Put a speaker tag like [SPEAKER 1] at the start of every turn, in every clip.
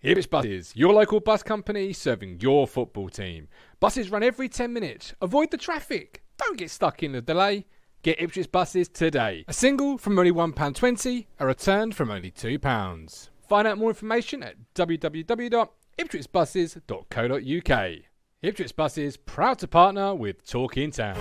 [SPEAKER 1] Ipswich Buses, your local bus company serving your football team. Buses run every 10 minutes. Avoid the traffic. Don't get stuck in the delay. Get Ipswich Buses today. A single from only £1.20, a return from only £2. Find out more information at www.ipswichbuses.co.uk. Ipswich Buses, proud to partner with Talking Town.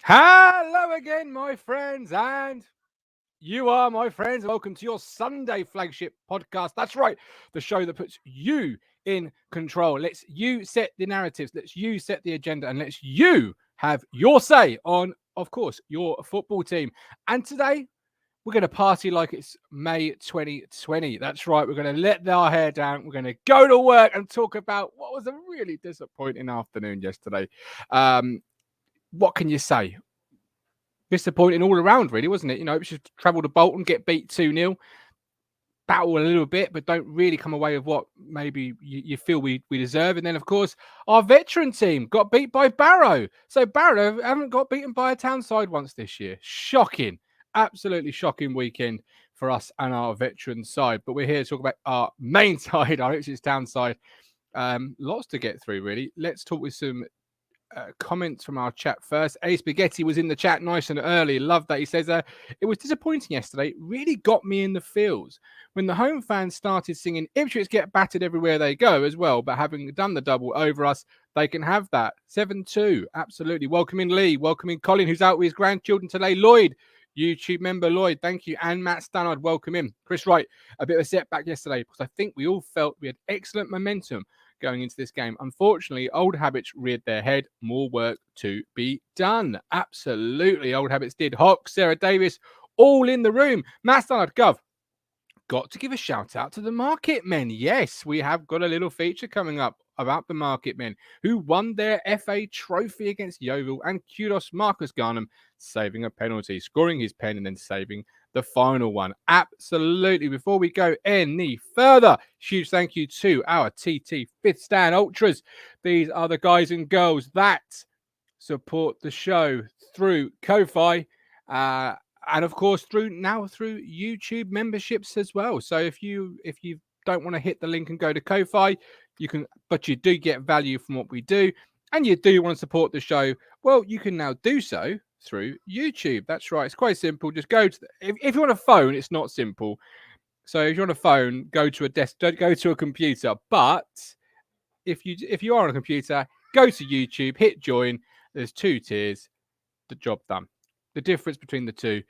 [SPEAKER 1] Hello again, my friends, and you are my friends. Welcome to your Sunday flagship podcast. That's right, the show that puts you in control. Lets you set the narratives, lets you set the agenda, and lets you have your say on, of course, your football team. And today, we're going to party like it's May 2020. That's right, we're going to let our hair down. We're going to go to work and talk about what was a really disappointing afternoon yesterday. What can you say? Disappointing all around, really, wasn't it? You know, it was just travel to Bolton, get beat 2-0, battle a little bit, but don't really come away with what maybe you feel we deserve. And then, of course, our veteran team got beat by Barrow. So Barrow haven't got beaten by a town side once this year. Shocking. Absolutely shocking weekend for us and our veteran side. But we're here to talk about our main side, our Ipswich Town side. Lots to get through, really. Let's talk with some comments from our chat first. A Spaghetti was in the chat nice and early. Love that. He says, it was disappointing yesterday. Really got me in the feels when the home fans started singing Ipswich get battered everywhere they go as well. But having done the double over us, they can have that. 7-2. Absolutely. Welcoming Lee. Welcoming Colin, who's out with his grandchildren today. Lloyd, YouTube member Lloyd, thank you. And Matt Stannard, welcome in. Chris Wright, a bit of a setback yesterday because I think we all felt we had excellent momentum going into this game. Unfortunately, old habits reared their head. More work to be done. Absolutely, old habits did. Hock, Sarah Davis, all in the room. Matt Stannard, Gov, got to give a shout out to the Market Men. Yes, we have got a little feature coming up about the Market Men who won their FA trophy against Yeovil, and kudos Marcus Garnham saving a penalty, scoring his pen and then saving the final one. Absolutely. Before we go any further, huge thank you to our TT Fifth Stand Ultras. These are the guys and girls that support the show through Ko-Fi, and of course through YouTube memberships as well. So if you don't want to hit the link and go to Ko-Fi, you can, but you do get value from what we do, and you do want to support the show, well, you can now do so through YouTube. That's right. It's quite simple. Just go to if you're on a phone, it's not simple. So if you're on a phone, go to a desk, don't go to a computer. But if you are on a computer, go to YouTube, hit join. There's 2 tiers. The job done. The difference between the two,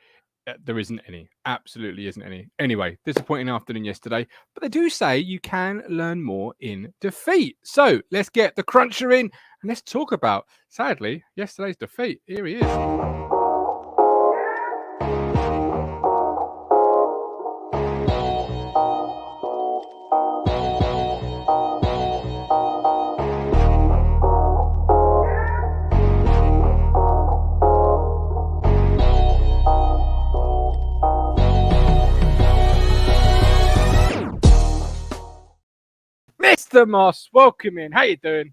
[SPEAKER 1] there isn't any. Absolutely isn't any. Anyway, disappointing afternoon yesterday. But they do say you can learn more in defeat. So let's get the cruncher in and let's talk about, sadly, yesterday's defeat. Here he is. Mr. Moss, welcome in. How you doing?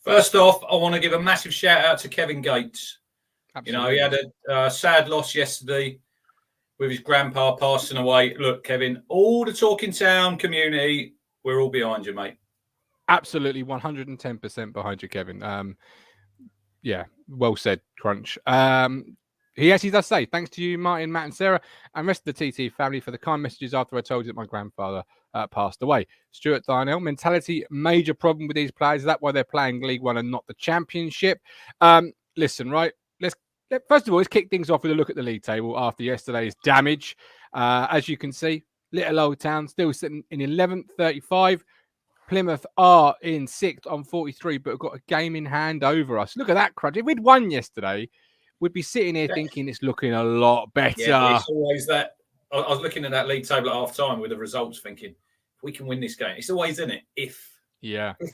[SPEAKER 2] First off, I want to give a massive shout out to Kevin Gates. Absolutely. You know, he had a sad loss yesterday with his grandpa passing away. Look, Kevin, all the Talking Town community, we're all behind you, mate.
[SPEAKER 1] Absolutely, 110% behind you, Kevin. Yeah, well said, Crunch. He actually does say, thanks to you, Martin, Matt and Sarah, and rest of the TT family for the kind messages after I told you that my grandfather passed away. Stuart Darnell, mentality, major problem with these players. Is that why they're playing League One and not the Championship? Listen, right, first of all, let's kick things off with a look at the league table after yesterday's damage. As you can see, Little Old Town still sitting in 11th, 35. Plymouth are in 6th on 43, but have got a game in hand over us. Look at that, Crunch. If we'd won yesterday, we'd be sitting here thinking it's looking a lot better.
[SPEAKER 2] Yeah, it's always that. I was looking at that league table at half time with the results thinking, if we can win this game, it's always in it. If.
[SPEAKER 1] Yeah.
[SPEAKER 2] If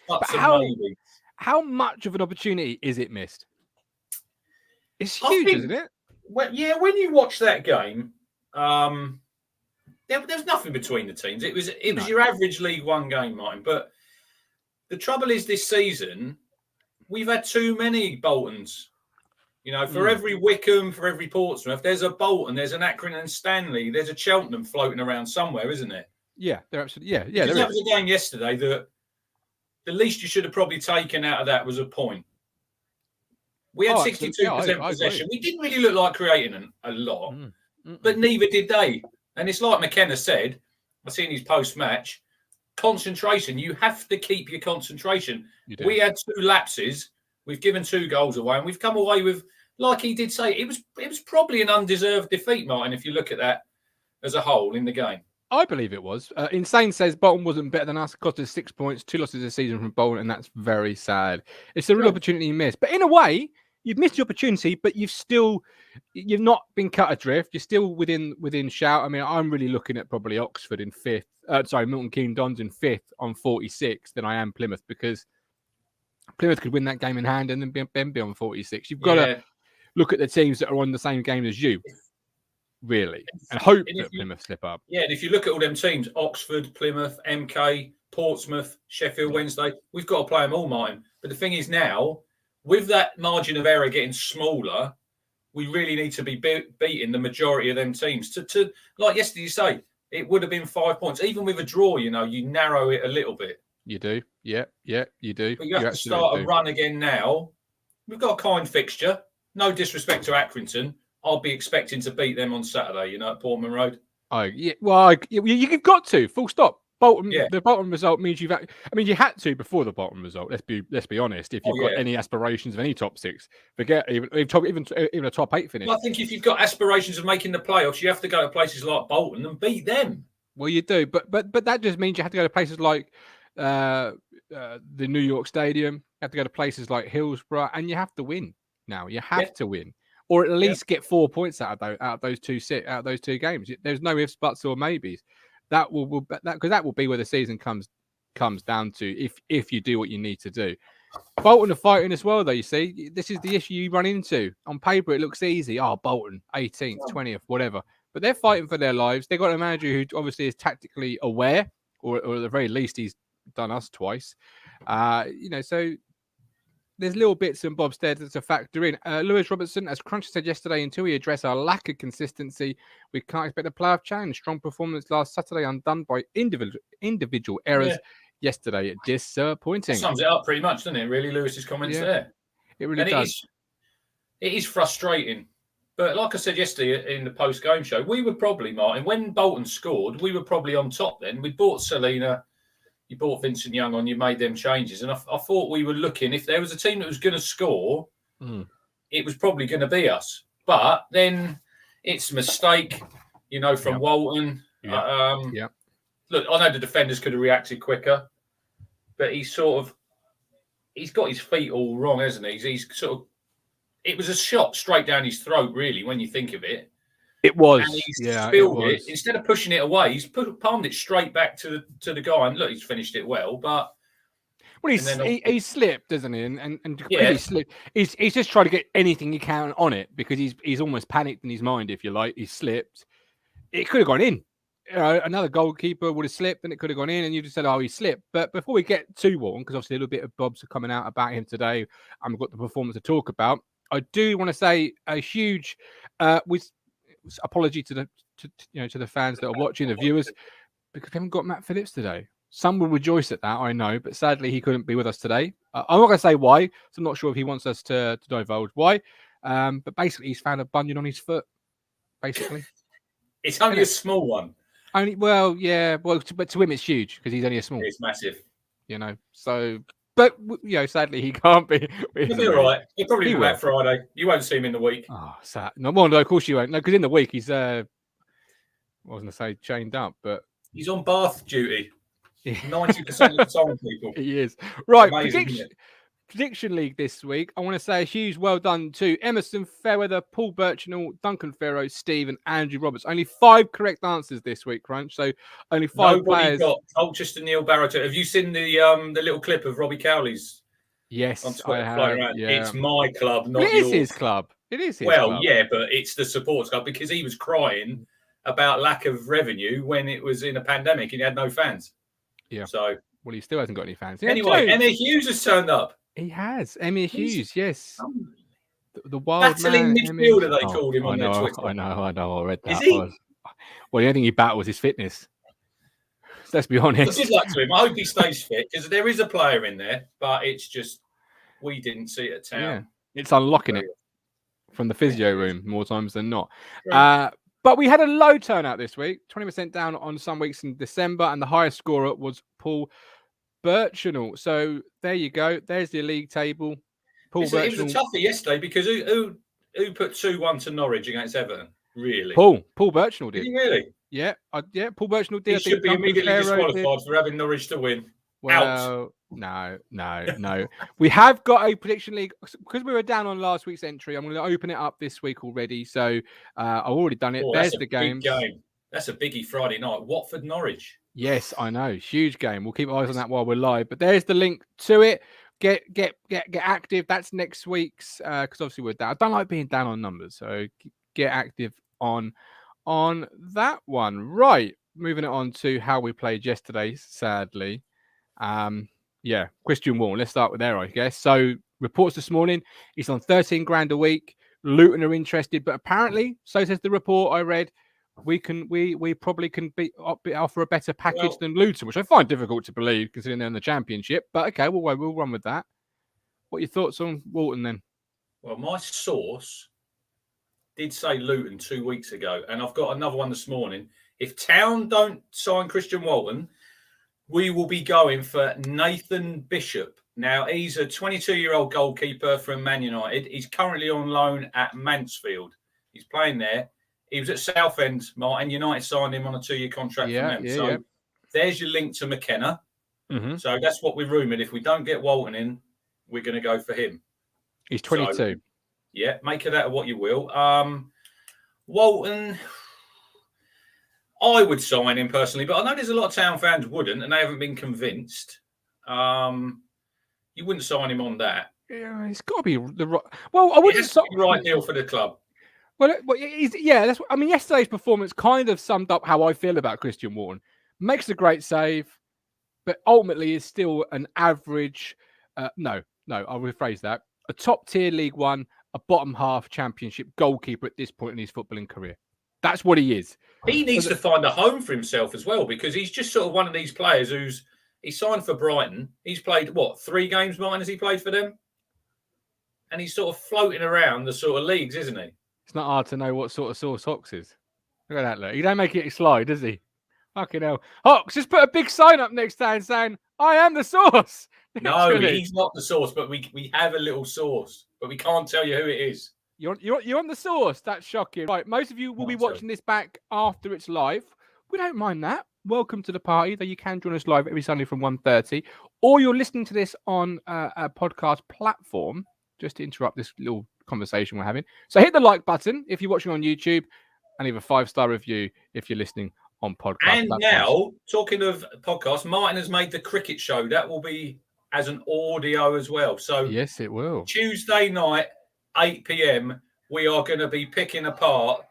[SPEAKER 1] how much of an opportunity is it missed? It's huge, isn't it?
[SPEAKER 2] Well, yeah, when you watch that game, there's nothing between the teams. It was your average League One game, Martin. But the trouble is this season, we've had too many Boltons. You know, for every Wickham, for every Portsmouth, there's a Bolton, there's an Accrington and Stanley, there's a Cheltenham floating around somewhere, isn't there?
[SPEAKER 1] Yeah, they're absolutely. Yeah.
[SPEAKER 2] That was a game yesterday that the least you should have probably taken out of that was a point. We had 62% possession. We didn't really look like creating a lot, but neither did they. And it's like McKenna said, I've seen his post-match, concentration. You have to keep your concentration. We had 2 lapses. We've given 2 goals away, and we've come away with, like he did say, it was probably an undeserved defeat, Martin, if you look at that as a whole in the game.
[SPEAKER 1] I believe it was. Insane says Bolton wasn't better than us. Cost us 6 points, 2 losses this season from Bolton, and that's very sad. It's a real opportunity you missed. But in a way, you've missed the opportunity, but you've not been cut adrift. You're still within shout. I mean, I'm really looking at probably Oxford in 5th. Milton Keynes Dons in 5th on 46 than I am Plymouth, because Plymouth could win that game in hand and then be on 46. You've got to look at the teams that are on the same game as you, really, and hope that Plymouth slip up.
[SPEAKER 2] Yeah, and if you look at all them teams, Oxford, Plymouth, MK, Portsmouth, Sheffield Wednesday, we've got to play them all, Martin. But the thing is now, with that margin of error getting smaller, we really need to be beating the majority of them teams. To like yesterday, you say, it would have been 5 points. Even with a draw, you narrow it a little bit.
[SPEAKER 1] You do. Yeah, you do.
[SPEAKER 2] But you have to start a run again now. We've got a kind fixture. No disrespect to Accrington. I'll be expecting to beat them on Saturday, at Portman Road.
[SPEAKER 1] Oh, yeah. Well, you've got to. Full stop. Bolton. Yeah. The Bolton result means you had to before the Bolton result. Let's be honest. If you've got any aspirations of any top 6, forget even a top 8 finish.
[SPEAKER 2] Well, I think if you've got aspirations of making the playoffs, you have to go to places like Bolton and beat them.
[SPEAKER 1] Well, you do, but that just means you have to go to places like the New York Stadium. You have to go to places like Hillsborough, and you have to win. Now you have to win, or at least get 4 points out of those two games. There's no ifs, buts, or maybes. That will be where the season comes down to if you do what you need to do. Bolton are fighting as well, though. You see, this is the issue you run into. On paper, it looks easy. Oh, Bolton, 18th, 20th, whatever. But they're fighting for their lives. They've got a manager who obviously is tactically aware, or at the very least, he's done us twice. So there's little bits and bobs there to factor in. Lewis Robertson, as Crunch said yesterday, until we address our lack of consistency, we can't expect a playoff change. Strong performance last Saturday, undone by individual errors yesterday. Disappointing.
[SPEAKER 2] That sums it up pretty much, doesn't it? Really, Lewis's comments there.
[SPEAKER 1] It really does.
[SPEAKER 2] It is frustrating. But like I said yesterday in the post-game show, we were probably, Martin, when Bolton scored, we were probably on top then. We bought Selena. You bought Vincent Young on, you made them changes. And I thought we were looking, if there was a team that was going to score, it was probably going to be us. But then it's a mistake, from Walton. Look, I know the defenders could have reacted quicker, but he's got his feet all wrong, hasn't he? It was a shot straight down his throat, really, when you think of it.
[SPEAKER 1] It was.
[SPEAKER 2] And he's spilled it. Instead of pushing it away, he's palmed it straight back to the guy. And look, he's finished it well. But
[SPEAKER 1] he slipped, doesn't he? And he slipped. He's just trying to get anything he can on it because he's almost panicked in his mind, if you like. He slipped. It could have gone in. Another goalkeeper would have slipped and it could have gone in, and you just said, "Oh, he slipped." But before we get to Warren, because obviously a little bit of bobs are coming out about him today, and we've got the performance to talk about. I do want to say a huge apology to the fans that are watching, the viewers, because we haven't got Matt Phillips today. Some will rejoice at that, I know, but sadly he couldn't be with us today. I'm not going to say why, so I'm not sure if he wants us to divulge why. But basically, he's found a bunion on his foot. Basically,
[SPEAKER 2] it's only a small one.
[SPEAKER 1] But to him it's huge because he's only a small.
[SPEAKER 2] It's massive,
[SPEAKER 1] So. But, sadly, he can't be.
[SPEAKER 2] He'll be all right. He'll probably be back Friday. You won't see him in the week.
[SPEAKER 1] Oh, sad. No, of course you won't. No, because in the week he's, I was going to say chained up, but...
[SPEAKER 2] He's on bath duty. 90% of the time, people.
[SPEAKER 1] He is. Right, Prediction League this week. I want to say a huge well done to Emerson Fairweather, Paul Birchinall, Duncan Farrow, Steve and Andrew Roberts. Only 5 correct answers this week, Crunch. So only 5 players.
[SPEAKER 2] Got Colchester Neil Barrett. Have you seen the little clip of Robbie Cowley's?
[SPEAKER 1] Yes, I have.
[SPEAKER 2] Yeah. It's my club, not
[SPEAKER 1] yours. It is his club. It is his
[SPEAKER 2] Well,
[SPEAKER 1] club.
[SPEAKER 2] yeah, but it's the supporters club because he was crying about lack of revenue when it was in a pandemic and he had no fans.
[SPEAKER 1] Yeah.
[SPEAKER 2] So,
[SPEAKER 1] well, he still hasn't got any fans.
[SPEAKER 2] Anyway, Emir Hughes has turned up.
[SPEAKER 1] He has. Emir Hughes, yes. The wild
[SPEAKER 2] battling
[SPEAKER 1] man.
[SPEAKER 2] midfielder, they called him on their Twitter.
[SPEAKER 1] I know. I read that.
[SPEAKER 2] Is he?
[SPEAKER 1] Well, the only thing he battled was his fitness. Let's be honest.
[SPEAKER 2] Good luck to him. I hope he stays fit because there is a player in there, but it's just we didn't see it at Town.
[SPEAKER 1] Yeah, it's unlocking it from the physio room more times than not. But we had a low turnout this week, 20% down on some weeks in December, and the highest scorer was Paul Birchinall. So there you go. There's the league table. Paul Birchinall.
[SPEAKER 2] It was a toughie yesterday because who put 2-1 to Norwich against Everton? Really?
[SPEAKER 1] Paul Birchinall did.
[SPEAKER 2] Did he really?
[SPEAKER 1] Yeah, Paul Birchinall did.
[SPEAKER 2] He should be immediately disqualified for having Norwich to win.
[SPEAKER 1] Well, no. We have got a prediction league because we were down on last week's entry. I'm going to open it up this week already. So I've already done it. There's the games.
[SPEAKER 2] Game. That's a biggie Friday night. Watford Norwich.
[SPEAKER 1] Yes, I know. Huge game. We'll keep eyes on that while we're live. But there's the link to it. Get active. That's next week's because obviously we're down. I don't like being down on numbers, so get active on that one. Right. Moving it on to how we played yesterday, sadly. Christian Wall. Let's start with there, I guess. So reports this morning, he's on 13 grand a week. Luton are interested, but apparently, so says the report I read, we probably can offer a better package than Luton, which I find difficult to believe considering they're in the Championship. But okay, we'll run with that. What are your thoughts on Walton then?
[SPEAKER 2] Well, my source did say Luton 2 weeks ago, and I've got another one this morning. If Town don't sign Christian Walton, we will be going for Nathan Bishop. Now, he's a 22-year-old goalkeeper from Man United. He's currently on loan at Mansfield. He's playing there. He was at Southend, Martin. United signed him on a 2-year contract from them. There's your link to McKenna. Mm-hmm. So that's what we rumoured. If we don't get Walton in, we're going to go for him.
[SPEAKER 1] He's 22. So,
[SPEAKER 2] make of that what you will. Walton, I would sign him personally, but I know there's a lot of Town fans wouldn't, and they haven't been convinced. You wouldn't sign him on that.
[SPEAKER 1] Yeah, it's got to be the right. Well, I wouldn't sign
[SPEAKER 2] the right deal for the club.
[SPEAKER 1] Well, that's. I mean, yesterday's performance kind of summed up how I feel about Christian Walton. Makes a great save, but ultimately is still an average. No, I'll rephrase that. A top-tier League One, a bottom-half Championship goalkeeper at this point in his footballing career. That's what he is.
[SPEAKER 2] He needs to find a home for himself as well because he's just sort of one of these players he signed for Brighton. He's played, 3 games, Martin, has he played for them? And he's sort of floating around the sort of leagues, isn't he?
[SPEAKER 1] It's not hard to know what sort of sauce Hawks is. Look at that, look. He don't make it slide, does he? Fucking hell. Hawks, just put a big sign up next time saying, I am the sauce.
[SPEAKER 2] No, he's not the sauce, but we have a little sauce, but we can't tell you who it is.
[SPEAKER 1] You're on the sauce. That's shocking. Right, most of you will be watching this back after it's live. We don't mind that. Welcome to the party. Though you can join us live every Sunday from 1:30, or you're listening to this on a podcast platform. Just to interrupt this little conversation we're having. So hit the like button if you're watching on YouTube, and leave a 5-star review if you're listening on podcast.
[SPEAKER 2] And now, talking of podcasts, Martin has made the cricket show. That will be as an audio as well. So
[SPEAKER 1] yes, it will.
[SPEAKER 2] Tuesday night, 8 p.m. We are going to be picking apart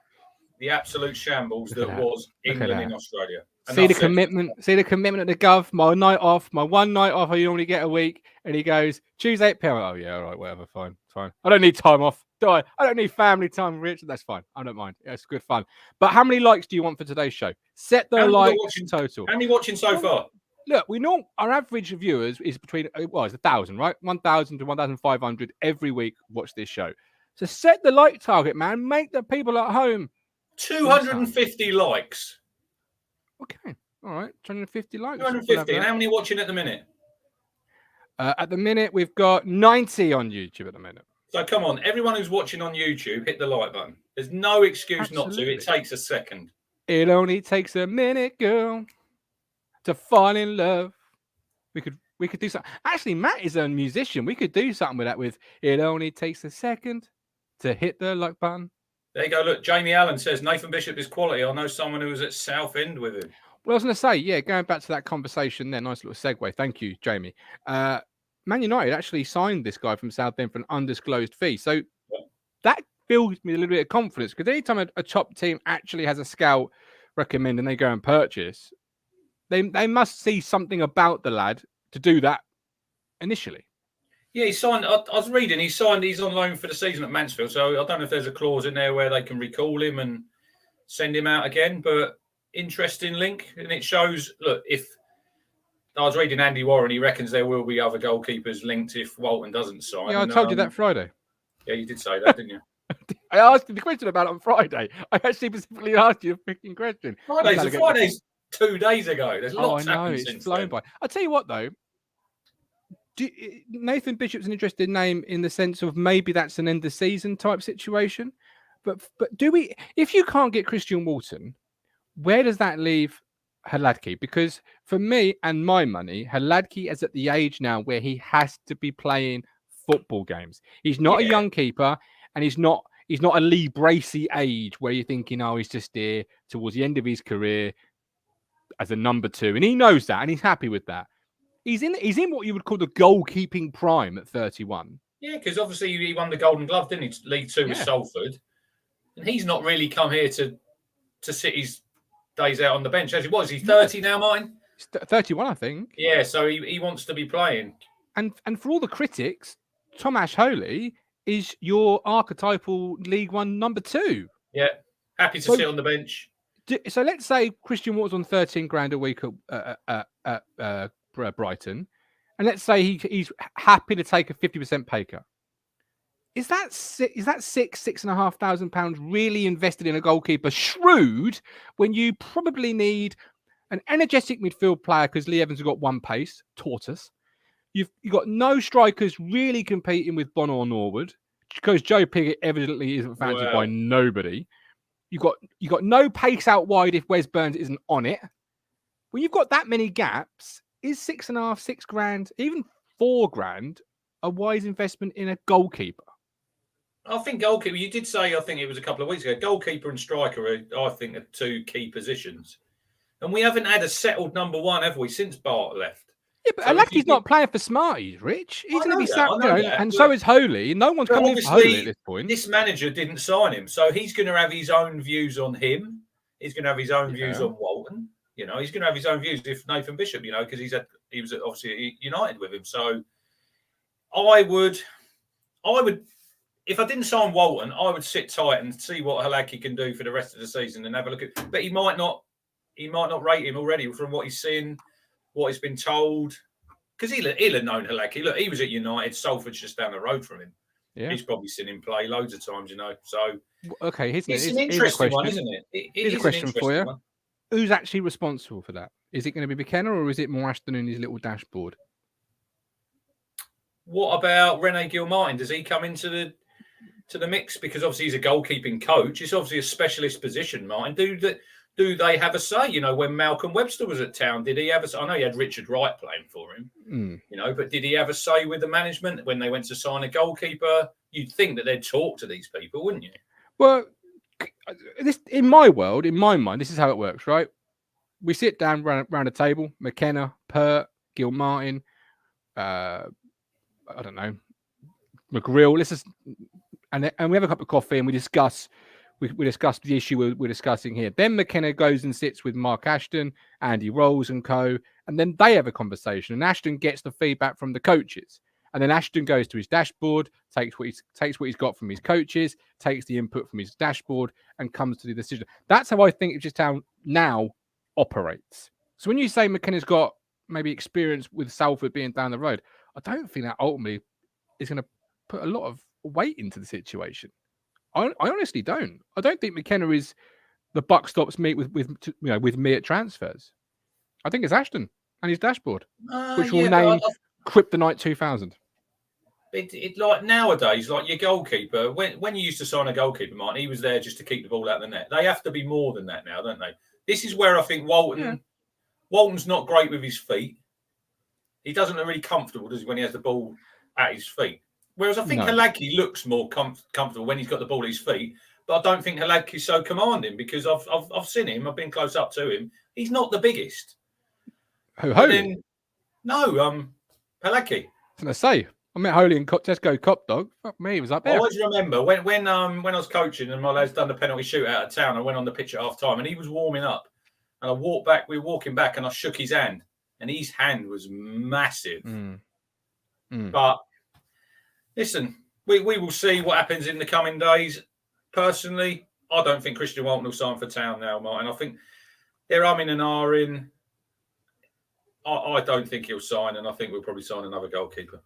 [SPEAKER 2] the absolute shambles that was England in Australia.
[SPEAKER 1] See the commitment of the Gov. My night off, my one night off, I only get a week. And he goes, Tuesday, 8 p.m. Oh, yeah, all right, whatever, fine. I don't need time off, do I? I don't need family time, Rich. That's fine. I don't mind. It's good fun. But how many likes do you want for today's show? Set the likes total.
[SPEAKER 2] How many watching so far?
[SPEAKER 1] Look, we know our average viewers is between, it's 1,000, right? 1,000 to 1,500 every week watch this show. So set the like target, man. Make the people at home.
[SPEAKER 2] 250 likes.
[SPEAKER 1] Okay. All right. 250 likes.
[SPEAKER 2] 250. And how many watching at the minute?
[SPEAKER 1] At the minute, we've got 90 on YouTube at the minute.
[SPEAKER 2] So come on, everyone who's watching on YouTube, hit the like button. There's no excuse not to. It takes a second.
[SPEAKER 1] It only takes a minute, girl, to fall in love. We could do something. Actually, Matt is a musician. We could do something with that. With it only takes a second to hit the like button.
[SPEAKER 2] There you go. Look, Jamie Allen says Nathan Bishop is quality. I know someone who was at Southend with him.
[SPEAKER 1] Well, I was going to say, going back to that conversation there. Nice little segue. Thank you, Jamie. Man United actually signed this guy from Southend for an undisclosed fee. So that fills me with a little bit of confidence, because anytime a top team actually has a scout recommend and they go and purchase, they must see something about the lad to do that initially.
[SPEAKER 2] Yeah, he signed. I was reading. He's on loan for the season at Mansfield. So I don't know if there's a clause in there where they can recall him and send him out again. But interesting link, and it shows. Look, if I was reading Andy Warren, he reckons there will be other goalkeepers linked if Bolton doesn't sign.
[SPEAKER 1] Yeah, I told you that Friday.
[SPEAKER 2] Yeah, you did say that, didn't you?
[SPEAKER 1] I asked you the question about it on Friday. I actually specifically asked you a freaking question.
[SPEAKER 2] Friday's 2 days ago. There's lots happened since
[SPEAKER 1] flown
[SPEAKER 2] then.
[SPEAKER 1] by. I'll tell you what, though. Nathan Bishop's an interesting name in the sense of maybe that's an end of season type situation. But do we, if you can't get Christian Walton, where does that leave Hladky? Because for me and my money, Hladky is at the age now where he has to be playing football games. He's not a young keeper, and he's not a Lee Bracey age where you're thinking, oh, he's just here towards the end of his career as a number 2. And he knows that, and he's happy with that. He's in what you would call the goalkeeping prime at 31.
[SPEAKER 2] Yeah, because obviously he won the Golden Glove, didn't he? League 2 with Salford. And he's not really come here to sit his days out on the bench, as he was. He's 30 now, Martin?
[SPEAKER 1] He's 31, I think.
[SPEAKER 2] Yeah, so he wants to be playing.
[SPEAKER 1] And for all the critics, Tom Ash-Holy is your archetypal League One number 2.
[SPEAKER 2] Yeah, happy to sit on the bench.
[SPEAKER 1] So let's say Christian Walton's on 13 grand a week at Brighton, and let's say he's happy to take a 50% pay cut. Is that £6,500 really invested in a goalkeeper shrewd when you probably need an energetic midfield player, because Lee Evans has got one pace, tortoise. You've got no strikers really competing with Bonner or Norwood, because Joe Pigott evidently isn't fancied by nobody. You've got no pace out wide if Wes Burns isn't on it. When you've got that many gaps, is £6 grand, even £4 a wise investment in a goalkeeper?
[SPEAKER 2] I think goalkeeper, you did say, I think it was a couple of weeks ago, goalkeeper and striker are 2 key positions. And we haven't had a settled number 1, have we, since Bart left?
[SPEAKER 1] Yeah, but Hladky's not playing for Smarties, Rich. He's going to be sacked, and so is Holy. No one's coming in for Holy at this point.
[SPEAKER 2] This manager didn't sign him, so he's going to have his own views on him. He's going to have his own views on Walton. He's going to have his own views if Nathan Bishop, because he was obviously United with him. So I would, if I didn't sign Walton, I would sit tight and see what Hladky can do for the rest of the season and have a look at. But he might not rate him already from what he's seen, what he's been told. Because he'll have known Hladky. Look, he was at United. Salford's just down the road from him. Yeah. He's probably seen him play loads of times, So
[SPEAKER 1] okay,
[SPEAKER 2] it's an interesting one, isn't it?
[SPEAKER 1] Here's a question for you. Who's actually responsible for that? Is it going to be McKenna, or is it more Ashton in his little dashboard?
[SPEAKER 2] What about Rene Gilmartin? Does he come into the mix? Because obviously he's a goalkeeping coach. It's obviously a specialist position, Martin. Do they have a say? When Malcolm Webster was at Town, did he have a say? I know he had Richard Wright playing for him, but did he have a say with the management when they went to sign a goalkeeper? You'd think that they'd talk to these people, wouldn't you?
[SPEAKER 1] Well, in my world, in my mind, this is how it works, right? We sit down round a table, McKenna, Pert, Gilmartin, I don't know, McGrill. And we have a cup of coffee and we discuss the issue we're discussing here. Then McKenna goes and sits with Mark Ashton, Andy Rolls and co. And then they have a conversation, and Ashton gets the feedback from the coaches. And then Ashton goes to his dashboard, takes what he's got from his coaches, takes the input from his dashboard, and comes to the decision. That's how I think Ipswich Town now operates. So when you say McKenna's got maybe experience with Salford being down the road, I don't think that ultimately is going to put a lot of weight into the situation. I honestly don't. I don't think McKenna is the buck stops me with me at transfers. I think it's Ashton and his dashboard, which will name Kryptonite 2000.
[SPEAKER 2] It like nowadays, like your goalkeeper, when you used to sign a goalkeeper, Martin, he was there just to keep the ball out of the net. They have to be more than that now, don't they? This is where I think Walton's not great with his feet. He doesn't look really comfortable, does he, when he has the ball at his feet? Whereas I think Hladky looks more comfortable when he's got the ball at his feet. But I don't think Hladky's so commanding, because I've seen him. I've been close up to him. He's not the biggest.
[SPEAKER 1] Hladky.
[SPEAKER 2] I was going to say,
[SPEAKER 1] met Holy in Tesco Cop Dog. Fuck me, he was up
[SPEAKER 2] I
[SPEAKER 1] there.
[SPEAKER 2] always remember when I was coaching and my lads done the penalty shootout at town. I went on the pitch at half time and he was warming up, and I walked back. We were walking back, and I shook his hand, and his hand was massive. But listen, we will see what happens in the coming days. Personally, I don't think Christian Walton will sign for Town now, Martin. I think they're umming and ahhing. I don't think he'll sign, and I think we'll probably sign another goalkeeper.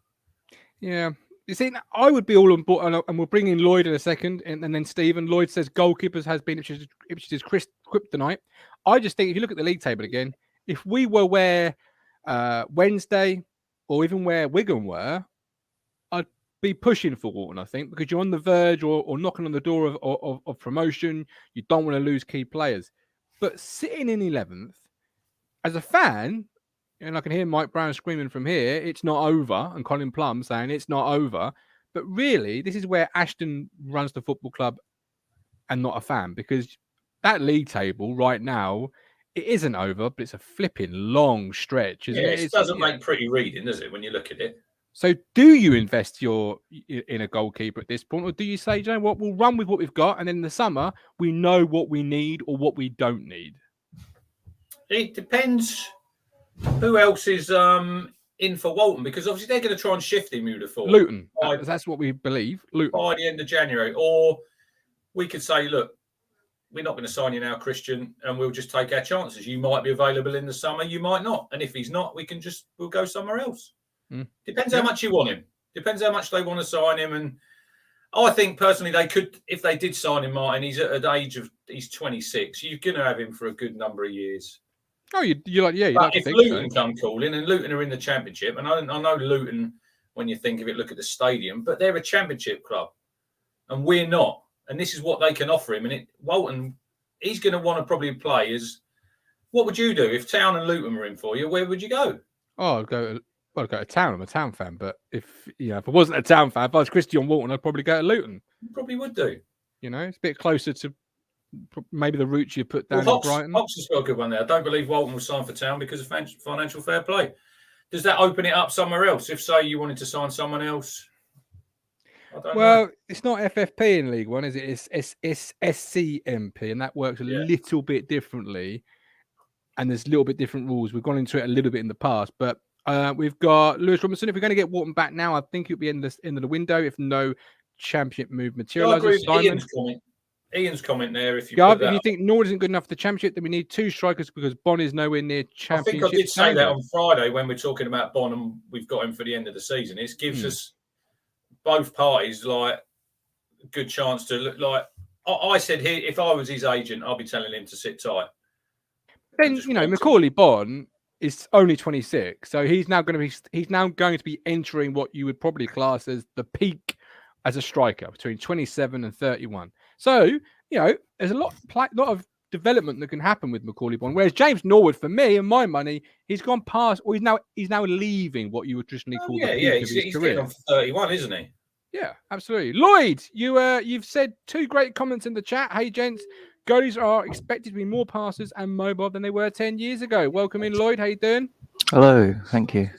[SPEAKER 1] Yeah. You see, I would be all on board, and we'll bring in Lloyd in a second, and then Stephen. Lloyd says goalkeepers has been Ipswich's kryptonite. I just think if you look at the league table again, if we were where Wednesday or even where Wigan were, I'd be pushing for Walton, I think, because you're on the verge or knocking on the door of promotion. You don't want to lose key players. But sitting in 11th, as a fan, and I can hear Mike Brown screaming from here, it's not over, and Colin Plum saying it's not over. But really, this is where Ashton runs the football club and not a fan, because that league table right now, it isn't over, but it's a flipping long stretch, isn't it?
[SPEAKER 2] It doesn't make pretty reading, does it, when you look at it?
[SPEAKER 1] So do you invest in a goalkeeper at this point, or do you say, you know what, we'll run with what we've got, and then in the summer, we know what we need or what we don't need? It
[SPEAKER 2] depends who else is in for Walton, because obviously they're going to try and shift him, you'd have thought.
[SPEAKER 1] Luton. That's what we believe. Luton.
[SPEAKER 2] By the end of January. Or we could say, look, we're not going to sign you now, Christian, and we'll just take our chances. You might be available in the summer, you might not. And if he's not, we'll go somewhere else. Depends how much you want him. Depends how much they want to sign him. And I think personally they could, if they did sign him, Martin, he's at an age of, he's 26. You're going to have him for a good number of years.
[SPEAKER 1] Oh, you're like, yeah.
[SPEAKER 2] But if Luton come calling, and Luton are in the Championship, and I know Luton, when you think of it, look at the stadium, but they're a Championship club, and we're not. And this is what they can offer him. And Walton, he's going to want to probably play as. What would you do if Town and Luton were in for you? Where would you go?
[SPEAKER 1] Oh, I'd go to Town. I'm a Town fan, but if I wasn't a Town fan, if I was Christian Walton, I'd probably go to Luton.
[SPEAKER 2] You probably would do.
[SPEAKER 1] It's a bit closer to maybe the route you put down in Brighton.
[SPEAKER 2] Hawks has got a good one there. I don't believe Walton will sign for Town because of financial fair play. Does that open it up somewhere else? If, say, you wanted to sign someone else?
[SPEAKER 1] Well, it's not FFP in League One, is it? It's SCMP, and that works a little bit differently. And there's a little bit different rules. We've gone into it a little bit in the past, but we've got Lewis Robinson. If we're going to get Walton back now, I think it'll be in the end of the window if no Championship move materialises.
[SPEAKER 2] Ian's comment there. If you
[SPEAKER 1] think Norwood isn't good enough for the Championship, then we need two strikers because Bon is nowhere near Championship.
[SPEAKER 2] I think I did say that on Friday when we're talking about Bon and we've got him for the end of the season. It gives us both parties like a good chance to look like. I said here, if I was his agent, I'll be telling him to sit tight.
[SPEAKER 1] Then Macaulay Bon is only 26, so he's now going to be entering what you would probably class as the peak as a striker between 27 and 31. So, there's a lot of development that can happen with Macaulay Bon. Whereas James Norwood, for me and my money, he's gone past, or he's now leaving what you would traditionally call the peak of his career.
[SPEAKER 2] He's on for 31, isn't he?
[SPEAKER 1] Yeah, absolutely. Lloyd, you've said two great comments in the chat. Hey, gents, goalies are expected to be more passers and mobile than they were 10 years ago. Welcome in, Lloyd. How you doing?
[SPEAKER 3] Hello, thank you.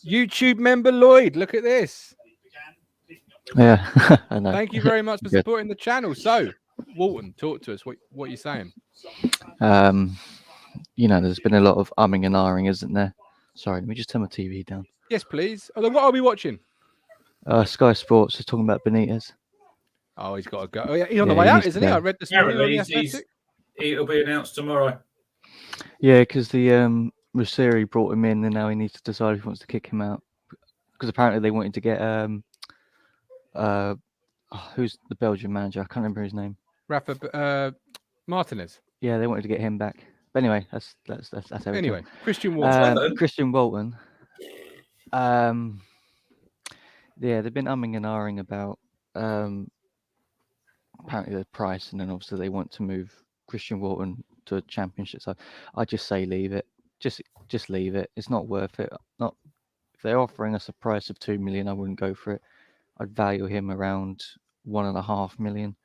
[SPEAKER 1] YouTube member Lloyd, look at this.
[SPEAKER 3] Yeah, I know.
[SPEAKER 1] Thank you very much for supporting the channel. So, Walton, talk to us. What are you saying?
[SPEAKER 3] There's been a lot of umming and ahhing, isn't there? Sorry, let me just turn my TV down.
[SPEAKER 1] Yes, please. What are we watching?
[SPEAKER 3] Sky Sports is talking about Benitez.
[SPEAKER 1] Oh, he's got to go. Oh, yeah, he's on the way out, isn't he? I read this morning.
[SPEAKER 2] It'll be announced tomorrow.
[SPEAKER 3] Yeah, because the Rusiri brought him in, and now he needs to decide if he wants to kick him out. Because apparently they wanted to get who's the Belgian manager? I can't remember his name.
[SPEAKER 1] Rafa Martinez.
[SPEAKER 3] Yeah, they wanted to get him back. But anyway, that's everything.
[SPEAKER 1] Anyway, Christian Walton.
[SPEAKER 3] Christian Walton. Yeah, they've been umming and ahhing about apparently the price, and then obviously they want to move Christian Walton to a Championship. So I just say leave it. Just leave it. It's not worth it. Not if they're offering us a price of 2 million, I wouldn't go for it. I'd value him around 1.5 million,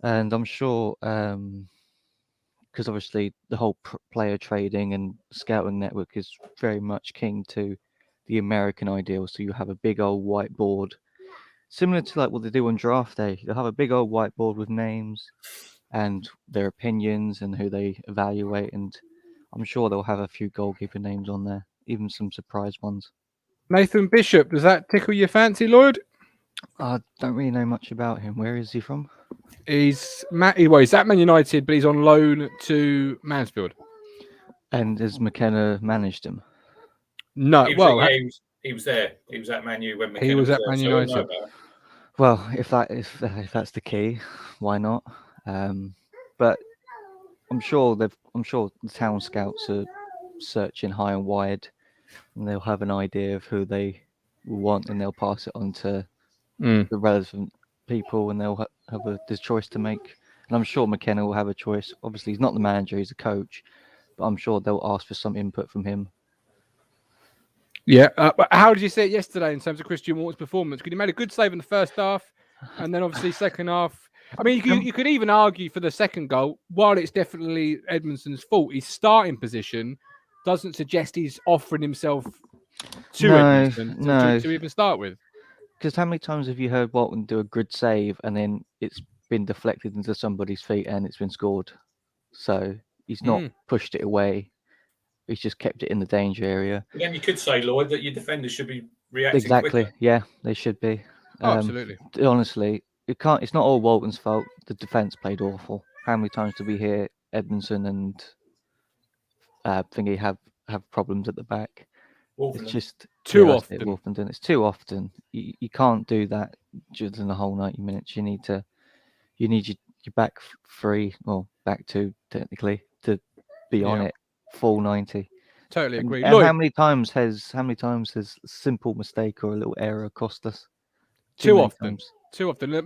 [SPEAKER 3] and I'm sure because obviously the whole player trading and scouting network is very much keen to the American ideal. So you have a big old whiteboard, similar to like what they do on draft day. They'll have a big old whiteboard with names and their opinions and who they evaluate. And I'm sure they'll have a few goalkeeper names on there, even some surprise ones.
[SPEAKER 1] Nathan Bishop, does that tickle your fancy, Lloyd?
[SPEAKER 3] I don't really know much about him. Where is he from?
[SPEAKER 1] He's at Man United, but he's on loan to Mansfield.
[SPEAKER 3] And has McKenna managed him?
[SPEAKER 1] No,
[SPEAKER 2] he was there. He was at Man U when McKenna
[SPEAKER 1] was at
[SPEAKER 2] there,
[SPEAKER 1] Man
[SPEAKER 2] so
[SPEAKER 1] United.
[SPEAKER 3] Well, if that's the key, why not? But I'm sure the town scouts are searching high and wide, and they'll have an idea of who they want, and they'll pass it on to the relevant people, and they'll have this choice to make. And I'm sure McKenna will have a choice. Obviously, he's not the manager; he's a coach, but I'm sure they'll ask for some input from him.
[SPEAKER 1] Yeah, but how did you see it yesterday in terms of Christian Walton's performance? Because he made a good save in the first half, and then obviously second half. I mean, you could even argue for the second goal, while it's definitely Edmondson's fault, his starting position doesn't suggest he's offering himself to Edmondson to even start with.
[SPEAKER 3] Because how many times have you heard Bolton do a good save and then it's been deflected into somebody's feet and it's been scored? So he's not pushed it away. He's just kept it in the danger area.
[SPEAKER 2] Again, you could say, Lloyd, that your defenders should be reacting
[SPEAKER 3] exactly.
[SPEAKER 2] quicker.
[SPEAKER 3] Yeah, they should be.
[SPEAKER 1] Absolutely.
[SPEAKER 3] Honestly, it's not all Bolton's fault. The defence played awful. How many times do we hear Edmondson and Thingy have problems at the back?
[SPEAKER 2] Wolverhampton.
[SPEAKER 3] It's just
[SPEAKER 1] too often.
[SPEAKER 3] Wolverhampton. It's too often. You can't do that during the whole 90 minutes. You need your back three, or back two technically, to be on it full 90.
[SPEAKER 1] Totally agree.
[SPEAKER 3] And how many times has a simple mistake or a little error cost us?
[SPEAKER 1] Too often.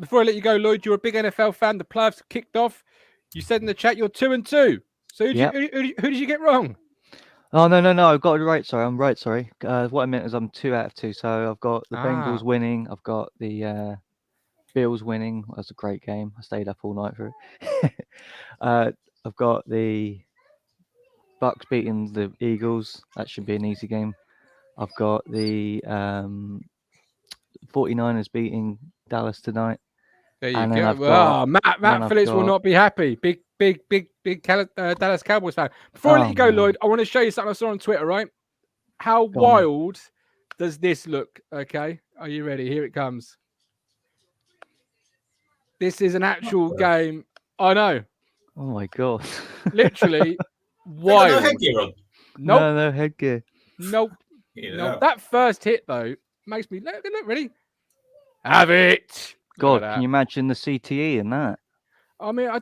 [SPEAKER 1] Before I let you go, Lloyd, you're a big NFL fan. The playoffs kicked off. You said in the chat you're 2-2. So who did you get wrong?
[SPEAKER 3] Oh no! I've got it right. Sorry, I'm right. Sorry. What I meant is I'm 2 out of 2. So I've got the Bengals winning. I've got the Bills winning. That was a great game. I stayed up all night for it. I've got the Bucks beating the Eagles. That should be an easy game. I've got the 49ers beating Dallas tonight.
[SPEAKER 1] There you go. Matt Phillips will not be happy. Big Dallas Cowboys fan. Before I let you go, Lloyd, I want to show you something I saw on Twitter, right? How wild does this look? Okay. Are you ready? Here it comes. This is an actual game. I know.
[SPEAKER 3] Oh my God.
[SPEAKER 1] Literally wild.
[SPEAKER 2] No headgear on.
[SPEAKER 1] Nope.
[SPEAKER 3] No headgear.
[SPEAKER 1] Nope. Nope. That first hit, though, makes me look ready. Have it.
[SPEAKER 3] God, can you imagine the CTE in that?
[SPEAKER 1] I mean, I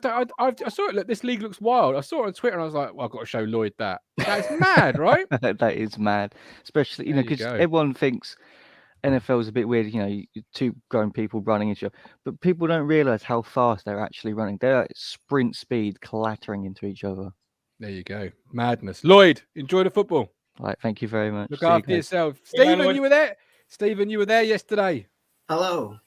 [SPEAKER 1] saw it. Look, this league looks wild. I saw it on Twitter and I was like, well, I've got to show Lloyd that. That's mad, right?
[SPEAKER 3] That is mad. Especially, because everyone thinks NFL is a bit weird, two grown people running each other. But people don't realize how fast they're actually running. They're at sprint speed, clattering into each other.
[SPEAKER 1] There you go. Madness. Lloyd, enjoy the football.
[SPEAKER 3] All right, thank you very much.
[SPEAKER 1] Look after yourself. Stephen, you were there. Stephen, you were there yesterday.
[SPEAKER 4] Hello.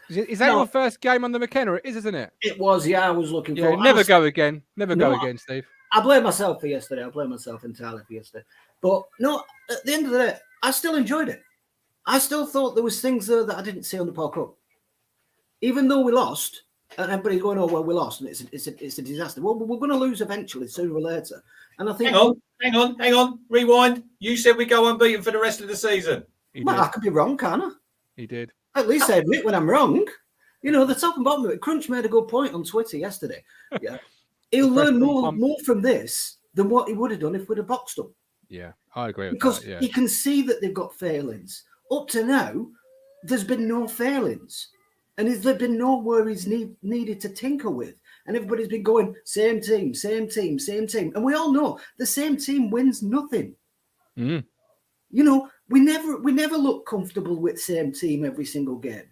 [SPEAKER 1] Is that your first game on the McKenna? It is, isn't it?
[SPEAKER 4] It was, yeah. I was looking for.
[SPEAKER 1] Never go again. Never go again, Steve.
[SPEAKER 4] I blame myself for yesterday. I blame myself entirely for yesterday. But no, at the end of the day, I still enjoyed it. I still thought there was things there that I didn't see on the Park Cup. Even though we lost, and everybody's going, "Oh well, we lost, and it's a disaster." Well, we're going to lose eventually, sooner or later. And I think,
[SPEAKER 2] hang on, rewind. You said we go unbeaten for the rest of the season.
[SPEAKER 4] Well, I could be wrong, can't I?
[SPEAKER 1] He did.
[SPEAKER 4] At least I admit when I'm wrong. The top and bottom of it. Crunch made a good point on Twitter yesterday. Yeah, he'll learn more from this than what he would have done if we'd have boxed him.
[SPEAKER 1] Yeah, I agree with
[SPEAKER 4] because
[SPEAKER 1] that. Yeah.
[SPEAKER 4] You can see that they've got failings. Up to now, there's been no failings. And there's been no worries needed to tinker with. And everybody's been going, same team. And we all know the same team wins nothing.
[SPEAKER 1] Mm.
[SPEAKER 4] We never look comfortable with same team every single game.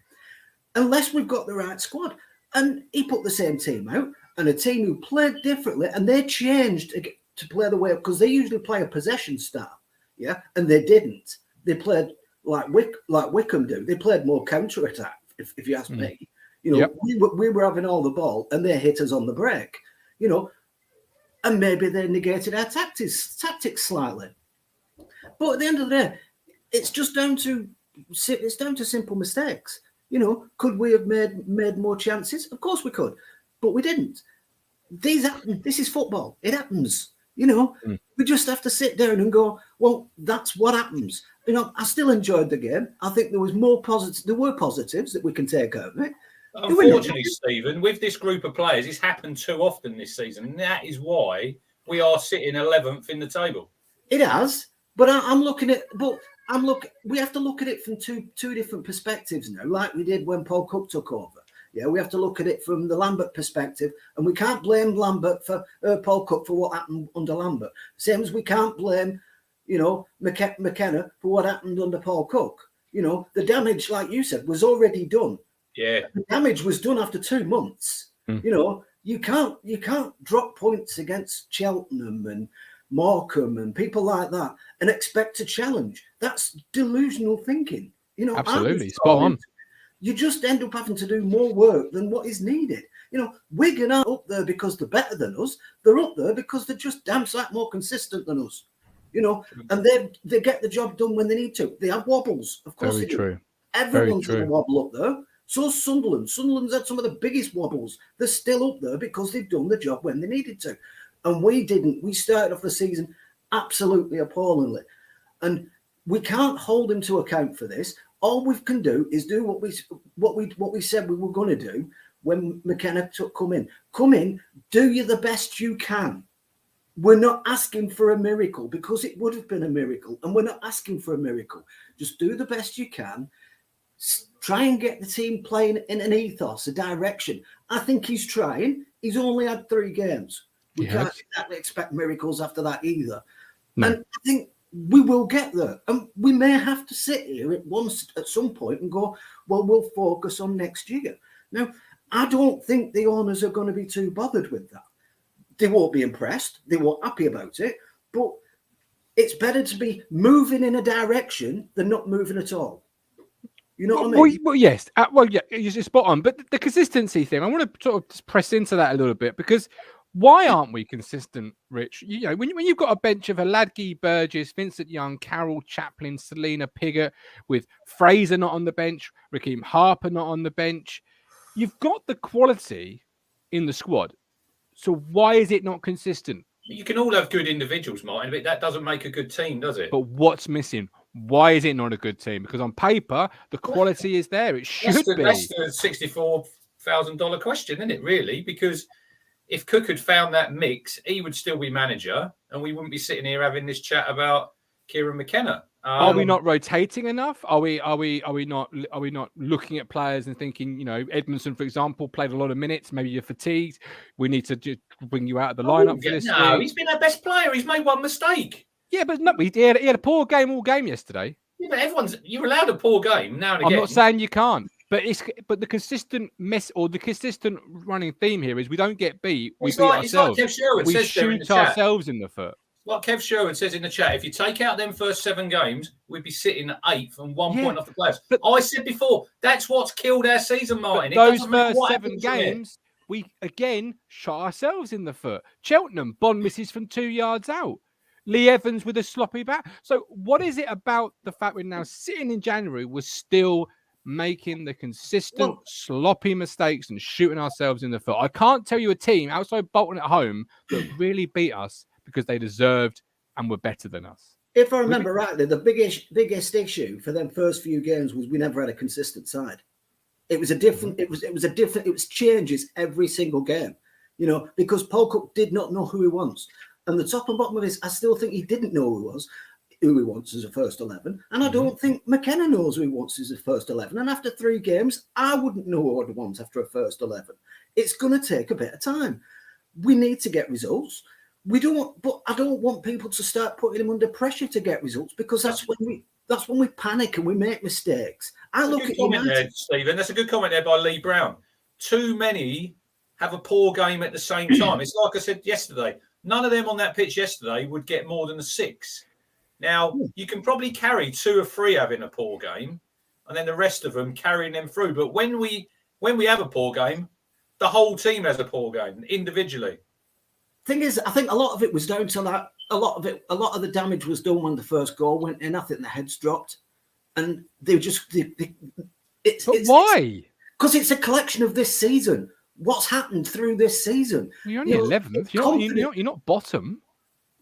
[SPEAKER 4] Unless we've got the right squad. And he put the same team out. And a team who played differently. And they changed to play the way, because they usually play a possession style. Yeah. And they didn't. They played like Wickham do. They played more counter-attack. If you ask me, we were having all the ball and they hit us on the break, and maybe they negated our tactics slightly. But at the end of the day, it's just down to simple mistakes. You know, could we have made more chances? Of course we could, but we didn't. These happen. This is football. It happens. You know, we just have to sit down and go, well, that's what happens. You know, I still enjoyed the game. I think there was more positives. There were positives that we can take out of it.
[SPEAKER 2] Unfortunately, Stephen, with this group of players, it's happened too often this season. And that is why we are sitting 11th in the table.
[SPEAKER 4] It has, but we have to look at it from two different perspectives now, like we did when Paul Cook took over. Yeah, we have to look at it from the Lambert perspective, and we can't blame Lambert for Paul Cook for what happened under Lambert. Same as we can't blame, you know, McKenna for what happened under Paul Cook. You know, the damage, like you said, was already done.
[SPEAKER 2] Yeah,
[SPEAKER 4] the damage was done after 2 months. You know, you can't drop points against Cheltenham and Morecambe and people like that and expect to challenge. That's delusional thinking. You know,
[SPEAKER 1] absolutely spot on.
[SPEAKER 4] You just end up having to do more work than what is needed. You know, Wigan aren't up there because they're better than us. They're up there because they're just damn sight more consistent than us. You know, and they get the job done when they need to. They have wobbles, of course.
[SPEAKER 1] Very true.
[SPEAKER 4] Everyone's got a wobble up there. So Sunderland. Sunderland's had some of the biggest wobbles. They're still up there because they've done the job when they needed to. And we didn't. We started off the season absolutely appallingly. And we can't hold him to account for this. All we can do is do what we said we were going to do when McKenna come in. Come in, do you the best you can. We're not asking for a miracle because it would have been a miracle. And we're not asking for a miracle. Just do the best you can. Try and get the team playing in an ethos, a direction. I think he's trying. He's only had 3 games. We can't exactly expect miracles after that either. No. And I think we will get there. And we may have to sit here at some point and go, well, we'll focus on next year. Now, I don't think the owners are going to be too bothered with that. They won't be impressed. They won't be happy about it. But it's better to be moving in a direction than not moving at all. You know what I mean?
[SPEAKER 1] Well, yes. You're spot on. But the consistency thing, I want to sort of just press into that a little bit because why aren't we consistent, Rich? You know, when you've got a bench of Aladgi, Burgess, Vincent Young, Carroll, Chaplin, Selena, Piggott, with Fraser not on the bench, Raheem Harper not on the bench, you've got the quality in the squad. So why is it not consistent?
[SPEAKER 2] You can all have good individuals, Martin, but that doesn't make a good team, does it?
[SPEAKER 1] But what's missing? Why is it not a good team? Because on paper, the quality is there. It should be.
[SPEAKER 2] That's the $64,000 question, isn't it, really? Because if Cook had found that mix, he would still be manager and we wouldn't be sitting here having this chat about Kieran McKenna.
[SPEAKER 1] Are we not rotating enough? Are we not looking at players and thinking, you know, Edmondson, for example, played a lot of minutes. Maybe you're fatigued. We need to just bring you out of the lineup for this.
[SPEAKER 2] No, he's been our best player. He's made one mistake.
[SPEAKER 1] Yeah, but no, he had a poor game all game yesterday.
[SPEAKER 2] Yeah, but you're allowed a poor game now and again.
[SPEAKER 1] I'm not saying you can't, but the consistent the consistent running theme here is we don't get beat. We beat ourselves.
[SPEAKER 2] Like Kev Sherwood
[SPEAKER 1] we
[SPEAKER 2] says
[SPEAKER 1] shoot ourselves in the foot.
[SPEAKER 2] Like Kev Sherwood says in the chat, if you take out them first 7 games, we'd be sitting at 8th and 1 point off the players. But I said before, that's what's killed our season, Martin.
[SPEAKER 1] Those first 7 games, we again shot ourselves in the foot. Cheltenham, Bond misses from 2 yards out. Lee Evans with a sloppy bat. So what is it about the fact we're now sitting in January, we're still making the consistent sloppy mistakes and shooting ourselves in the foot? I can't tell you a team outside Bolton at home that really beat us because they deserved and were better than us.
[SPEAKER 4] If I remember rightly, the biggest issue for them first few games was we never had a consistent side. It was it was changes every single game, you know, because Paul Cook did not know who he wants. And the top and bottom of this, I still think he didn't know who he wants as a first 11. And I don't think McKenna knows who he wants as a first 11. And after 3 games, I wouldn't know what I'd want after a first 11. It's going to take a bit of time. We need to get results. I don't want people to start putting him under pressure to get results because that's when we panic and we make mistakes.
[SPEAKER 2] Stephen. That's a good comment there by Lee Brown. Too many have a poor game at the same time. It's like I said yesterday. None of them on that pitch yesterday would get more than a 6. Now, you can probably carry 2 or 3 having a poor game and then the rest of them carrying them through. But when we have a poor game, the whole team has a poor game individually.
[SPEAKER 4] Thing is, I think a lot of it was down to that a lot of the damage was done when the first goal went in. I think the heads dropped, and they just.
[SPEAKER 1] Why?
[SPEAKER 4] Because it's a collection of this season. What's happened through this season?
[SPEAKER 1] You're only 11th. You're not bottom.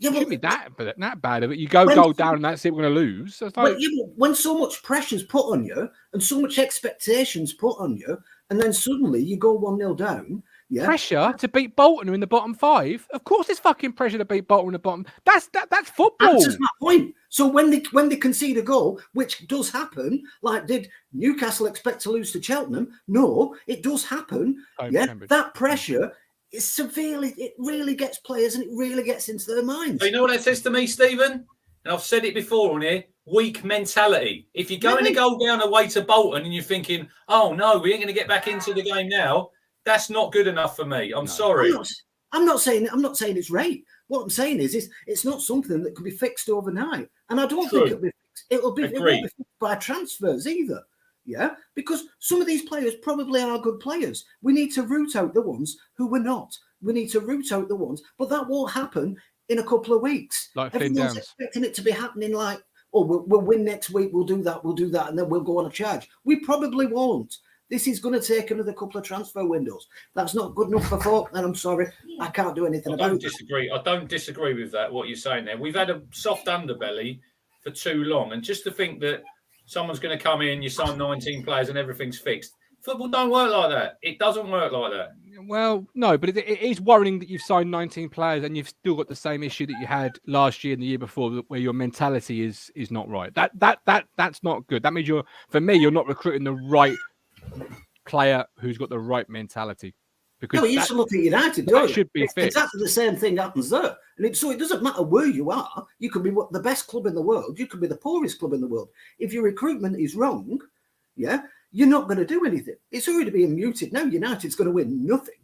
[SPEAKER 4] Yeah,
[SPEAKER 1] it shouldn't be that bad of it. You go down and that's it. We're going to lose. So it's like,
[SPEAKER 4] when so much pressure's put on you and so much expectations put on you, and then suddenly you go 1-0 down. Yeah.
[SPEAKER 1] Pressure to beat Bolton, who in the bottom 5. Of course, there's fucking pressure to beat Bolton in the bottom. That's football.
[SPEAKER 4] That's just my point. So when they concede a goal, which does happen, like did Newcastle expect to lose to Cheltenham? No, it does happen.
[SPEAKER 1] Cambridge.
[SPEAKER 4] That pressure is severely. It really gets players, and it really gets into their minds.
[SPEAKER 2] You know what that says to me, Stephen? And I've said it before on here. Weak mentality. If you're going to go down away to Bolton and you're thinking, "Oh no, we ain't going to get back into the game now," that's not good enough for me. I'm sorry.
[SPEAKER 4] I'm not saying it's right. What I'm saying is it's not something that can be fixed overnight, and I don't think it'll be fixed. It won't be fixed by transfers either. Yeah, because some of these players probably are good players. We need to root out the ones who were not. We need to root out the ones, but that won't happen in a couple of weeks.
[SPEAKER 1] Like
[SPEAKER 4] everyone's expecting it to be happening like, oh, we'll win next week, we'll do that, and then we'll go on a charge. We probably won't. This is going to take another couple of transfer windows. That's not good enough for folk, and I'm sorry, I can't do anything about it.
[SPEAKER 2] I don't disagree with that, what you're saying there. We've had a soft underbelly for too long, and just to think that someone's going to come in, you sign 19 players and everything's fixed. Football don't work like that. It doesn't work like that.
[SPEAKER 1] Well, no, but it is worrying that you've signed 19 players and you've still got the same issue that you had last year and the year before, where your mentality is not right. That's not good. That means you're not recruiting the right player who's got the right mentality. Because
[SPEAKER 4] you used to look at United.
[SPEAKER 1] That should be fixed.
[SPEAKER 4] Exactly the same thing happens there, and so it doesn't matter where you are. You could be the best club in the world. You could be the poorest club in the world. If your recruitment is wrong, yeah, you're not going to do anything. It's already being muted now. United's going to win nothing.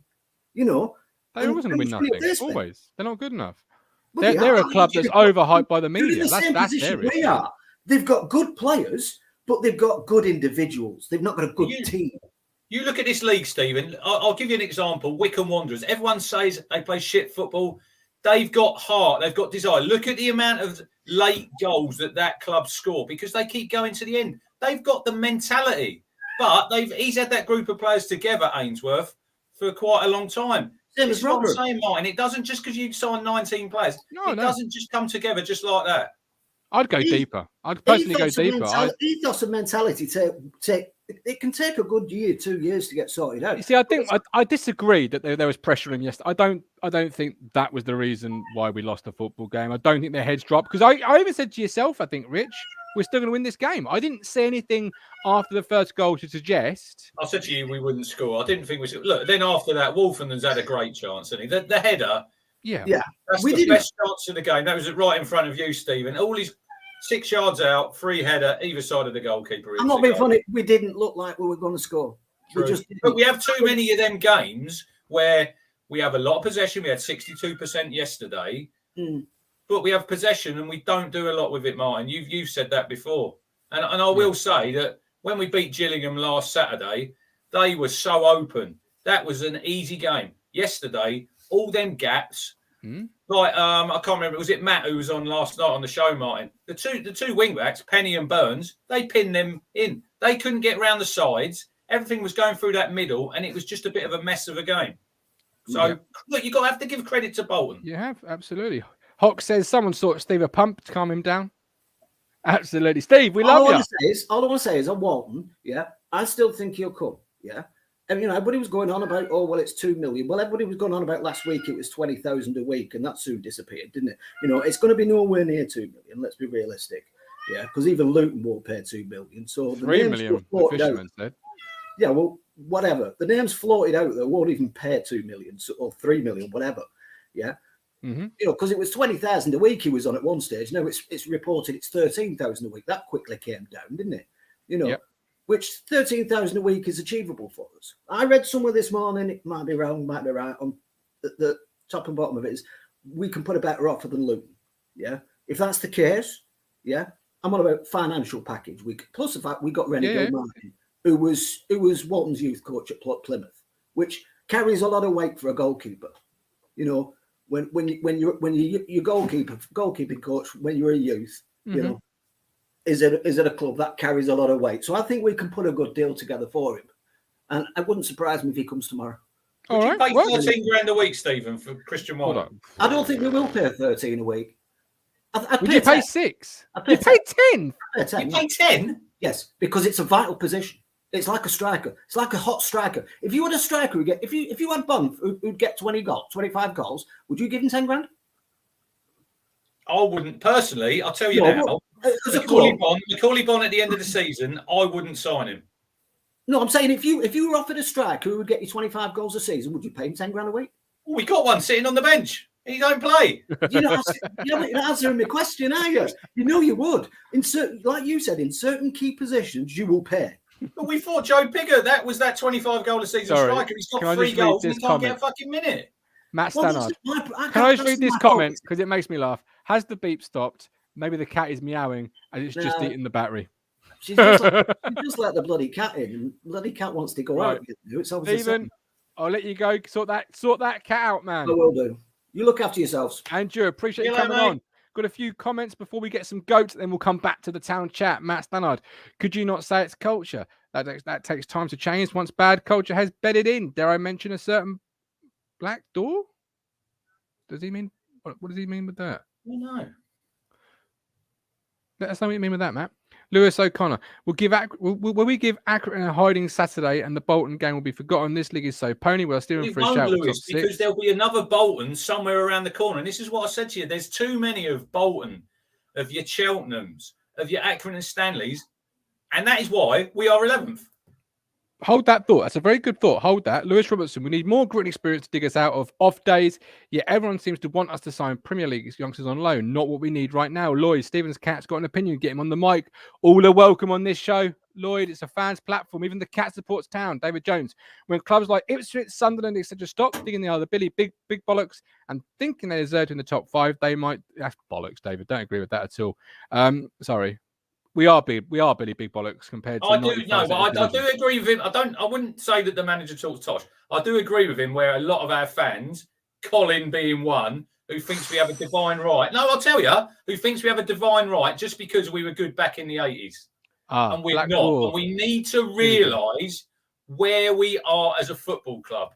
[SPEAKER 4] You know,
[SPEAKER 1] they always going to win nothing. Always, they're not good enough.
[SPEAKER 4] Well,
[SPEAKER 1] they're a club that's overhyped by the media.
[SPEAKER 4] That's their issue. We are. They've got good players, but they've got good individuals. They've not got a good team.
[SPEAKER 2] You look at this league, Stephen. I'll give you an example. Wycombe Wanderers. Everyone says they play shit football. They've got heart. They've got desire. Look at the amount of late goals that club score because they keep going to the end. They've got the mentality. But he's had that group of players together, Ainsworth, for quite a long time. This is what I'm saying, Martin. It doesn't just because you sign 19 players. It doesn't just come together just like that.
[SPEAKER 1] I'd go deeper. I'd personally go deeper.
[SPEAKER 4] Ethos and mentality it can take a good year, 2 years to get sorted out.
[SPEAKER 1] You see, I think I disagree that there was pressure on yesterday. I don't think that was the reason why we lost the football game. I don't think their heads dropped because I even said to yourself, I think, Rich, we're still going to win this game. I didn't say anything after the first goal to suggest.
[SPEAKER 2] I said to you we wouldn't score. I didn't think we should. Look, then after that, Wolfenden's had a great chance, hasn't he? The header.
[SPEAKER 1] Yeah.
[SPEAKER 2] That's the best chance of the game. That was right in front of you, Stephen. All his 6 yards out, free header, either side of the goalkeeper.
[SPEAKER 4] I'm not being funny. We didn't look like we were going to score.
[SPEAKER 2] But we have too many of them games where we have a lot of possession. We had 62% yesterday. But we have possession and we don't do a lot with it, Martin. You've said that before. And I will say that when we beat Gillingham last Saturday, they were so open. That was an easy game. Yesterday, all them gaps. Like I can't remember. Was it Matt who was on last night on the show, Martin? The two wing backs, Penny and Burns, they pinned them in. They couldn't get around the sides. Everything was going through that middle, and it was just a bit of a mess of a game. So look, you have to give credit to Bolton.
[SPEAKER 1] You have, absolutely. Hock says someone sort Steve a pump to calm him down. Absolutely, Steve. We love you.
[SPEAKER 4] All I want to say is, on Walton, I still think he'll come. And everybody was going on about, it's 2 million. Well, everybody was going on about last week it was 20,000 a week, and that soon disappeared, didn't it? It's going to be nowhere near 2 million. Let's be realistic. Because even Luton won't pay 2 million. So the
[SPEAKER 1] 3 million. The fisherman said.
[SPEAKER 4] Yeah, well, whatever. The names floated out there won't even pay 2 million or 3 million, whatever. Yeah. Because it was 20,000 a week he was on at one stage. Now it's reported it's 13,000 a week. That quickly came down, didn't it? Which 13,000 a week is achievable for us. I read somewhere this morning, it might be wrong, might be right, on the top and bottom of it is we can put a better offer than Luton. Yeah. If that's the case, I'm on about financial package. Plus the fact we got Renegade Martin, who was Walton's youth coach at Plymouth, which carries a lot of weight for a goalkeeper. when you're goalkeeping coach when you're a youth, you know, is it a club that carries a lot of weight. So I think we can put a good deal together for him, and it wouldn't surprise me if he comes tomorrow.
[SPEAKER 2] Would you pay 13 grand a week, Stephen, for Christian Walton?
[SPEAKER 4] I don't think we will pay 13 a week.
[SPEAKER 1] Would you pay 6? You pay 10.
[SPEAKER 2] You pay 10?
[SPEAKER 4] Yes, because it's a vital position. It's like a striker. It's like a hot striker. If you had a striker if you had Bond who'd get 20 goals, 25 goals, would you give him 10 grand?
[SPEAKER 2] I wouldn't personally. I'll tell you now. Macaulay Bond at the end of the season, I wouldn't sign him.
[SPEAKER 4] No, I'm saying if you were offered a striker who would get you 25 goals a season, would you pay him 10 grand a week?
[SPEAKER 2] Well, we got one sitting on the bench. He don't play.
[SPEAKER 4] You're not answering my question, are you? You know you would. Like you said, in certain key positions, you will pay.
[SPEAKER 2] But we thought Joe Bigger, that was that 25 goal a season striker. He's got 3 goals and he can't get a fucking minute.
[SPEAKER 1] Matt Stannard. Can I just read this comment because it makes me laugh? Has the beep stopped? Maybe the cat is meowing and it's just eating the battery.
[SPEAKER 4] She's just let the bloody cat in. And bloody cat wants to go out. It's obviously
[SPEAKER 1] Stephen, I'll let you go. Sort that cat out, man.
[SPEAKER 4] I will do. You look after yourselves.
[SPEAKER 1] Andrew, appreciate you coming on. Got a few comments before we get some goats, then we'll come back to the town chat. Matt Stannard, could you not say it's culture? That takes time to change. Once bad culture has bedded in, dare I mention a certain black door? Does he mean? What does he mean with that?
[SPEAKER 2] No.
[SPEAKER 1] Let us know what you mean with that, Matt. Lewis O'Connor, will we give accurate and hiding Saturday and the Bolton game will be forgotten? This league is so pony. We're steering for a shout.
[SPEAKER 2] Lewis, because there'll be another Bolton somewhere around the corner. And this is what I said to you. There's too many of Bolton, of your Cheltenhams, of your Accrington and Stanleys. And that is why we are 11th.
[SPEAKER 1] Hold that thought. That's a very good thought. Hold that. Lewis Robertson, we need more grit and experience to dig us out of off days. Yet everyone seems to want us to sign Premier League youngsters on loan. Not what we need right now. Lloyd, Stephen's cat's got an opinion. Get him on the mic. All are welcome on this show. Lloyd, it's a fans platform. Even the cat supports town. David Jones. When clubs like Ipswich, Sunderland, etc. stop digging the other Billy, big bollocks, and thinking they deserve in the top 5, they might. That's bollocks, David. Don't agree with that at all. Sorry. We are Billy Big Bollocks compared to.
[SPEAKER 2] I do agree with him. I wouldn't say that the manager talks tosh. I do agree with him where a lot of our fans, Colin being one, who thinks we have a divine right. No, I'll tell you, who thinks we have a divine right just because we were good back in the 80s. And we're not. And we need to realise where we are as a football club.